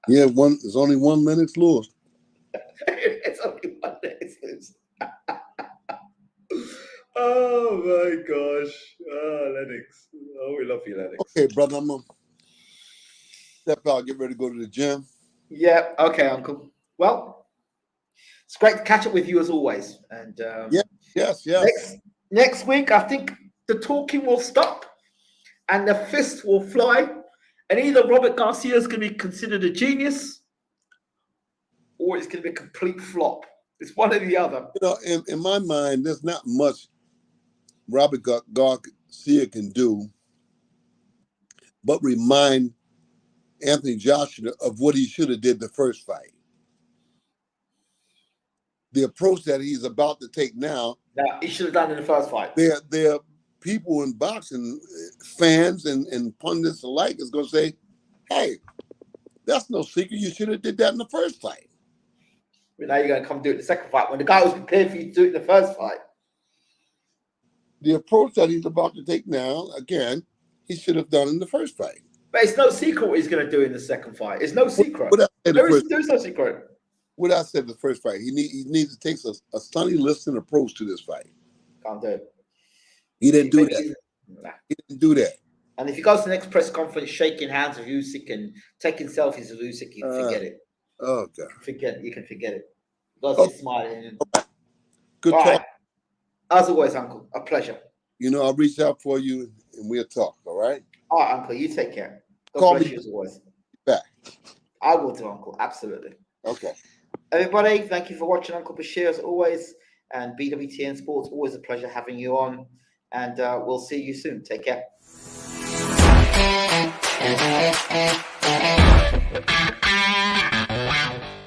Yeah, there's only 1 Lennox Lewis. It's only 1 Lennox Lewis. Oh my gosh. Oh, Lennox. Oh, we love you, Lennox. Okay, brother, I'm gonna step out, get ready to go to the gym. Yeah, okay, Uncle. Well, it's great to catch up with you as always. And yes. Next week, I think the talking will stop and the fist will fly. And either Robert Garcia is going to be considered a genius or it's going to be a complete flop. It's one or the other. In my mind, there's not much Robert Garcia can do but remind Anthony Joshua of what he should have did the first fight. The approach that he's about to take now. That he should have done in the first fight. There are people in boxing, fans and pundits alike, is going to say, "Hey, that's no secret. You should have did that in the first fight." But now you're going to come do it in the second fight when the guy was prepared for you to do it in the first fight. The approach that he's about to take now, again, he should have done in the first fight. But it's no secret what he's going to do in the second fight. It's no secret. There's no secret. What I said the first fight, he needs to take a Sonny Liston approach to this fight. Can't do it. He didn't do that. Nah. He didn't do that. And if he goes to the next press conference shaking hands with Usyk and taking selfies with Usyk, you can forget it. Oh, God. You can forget it. Because he's smiling. Good talk. Right. As always, Uncle, a pleasure. I'll reach out for you and we'll talk, all right? All right, Uncle, you take care. Call bless me you as always. Back. I will do, Uncle, absolutely. Okay. Everybody, thank you for watching Uncle Bashir as always. And BWTN Sports, always a pleasure having you on. And we'll see you soon. Take care.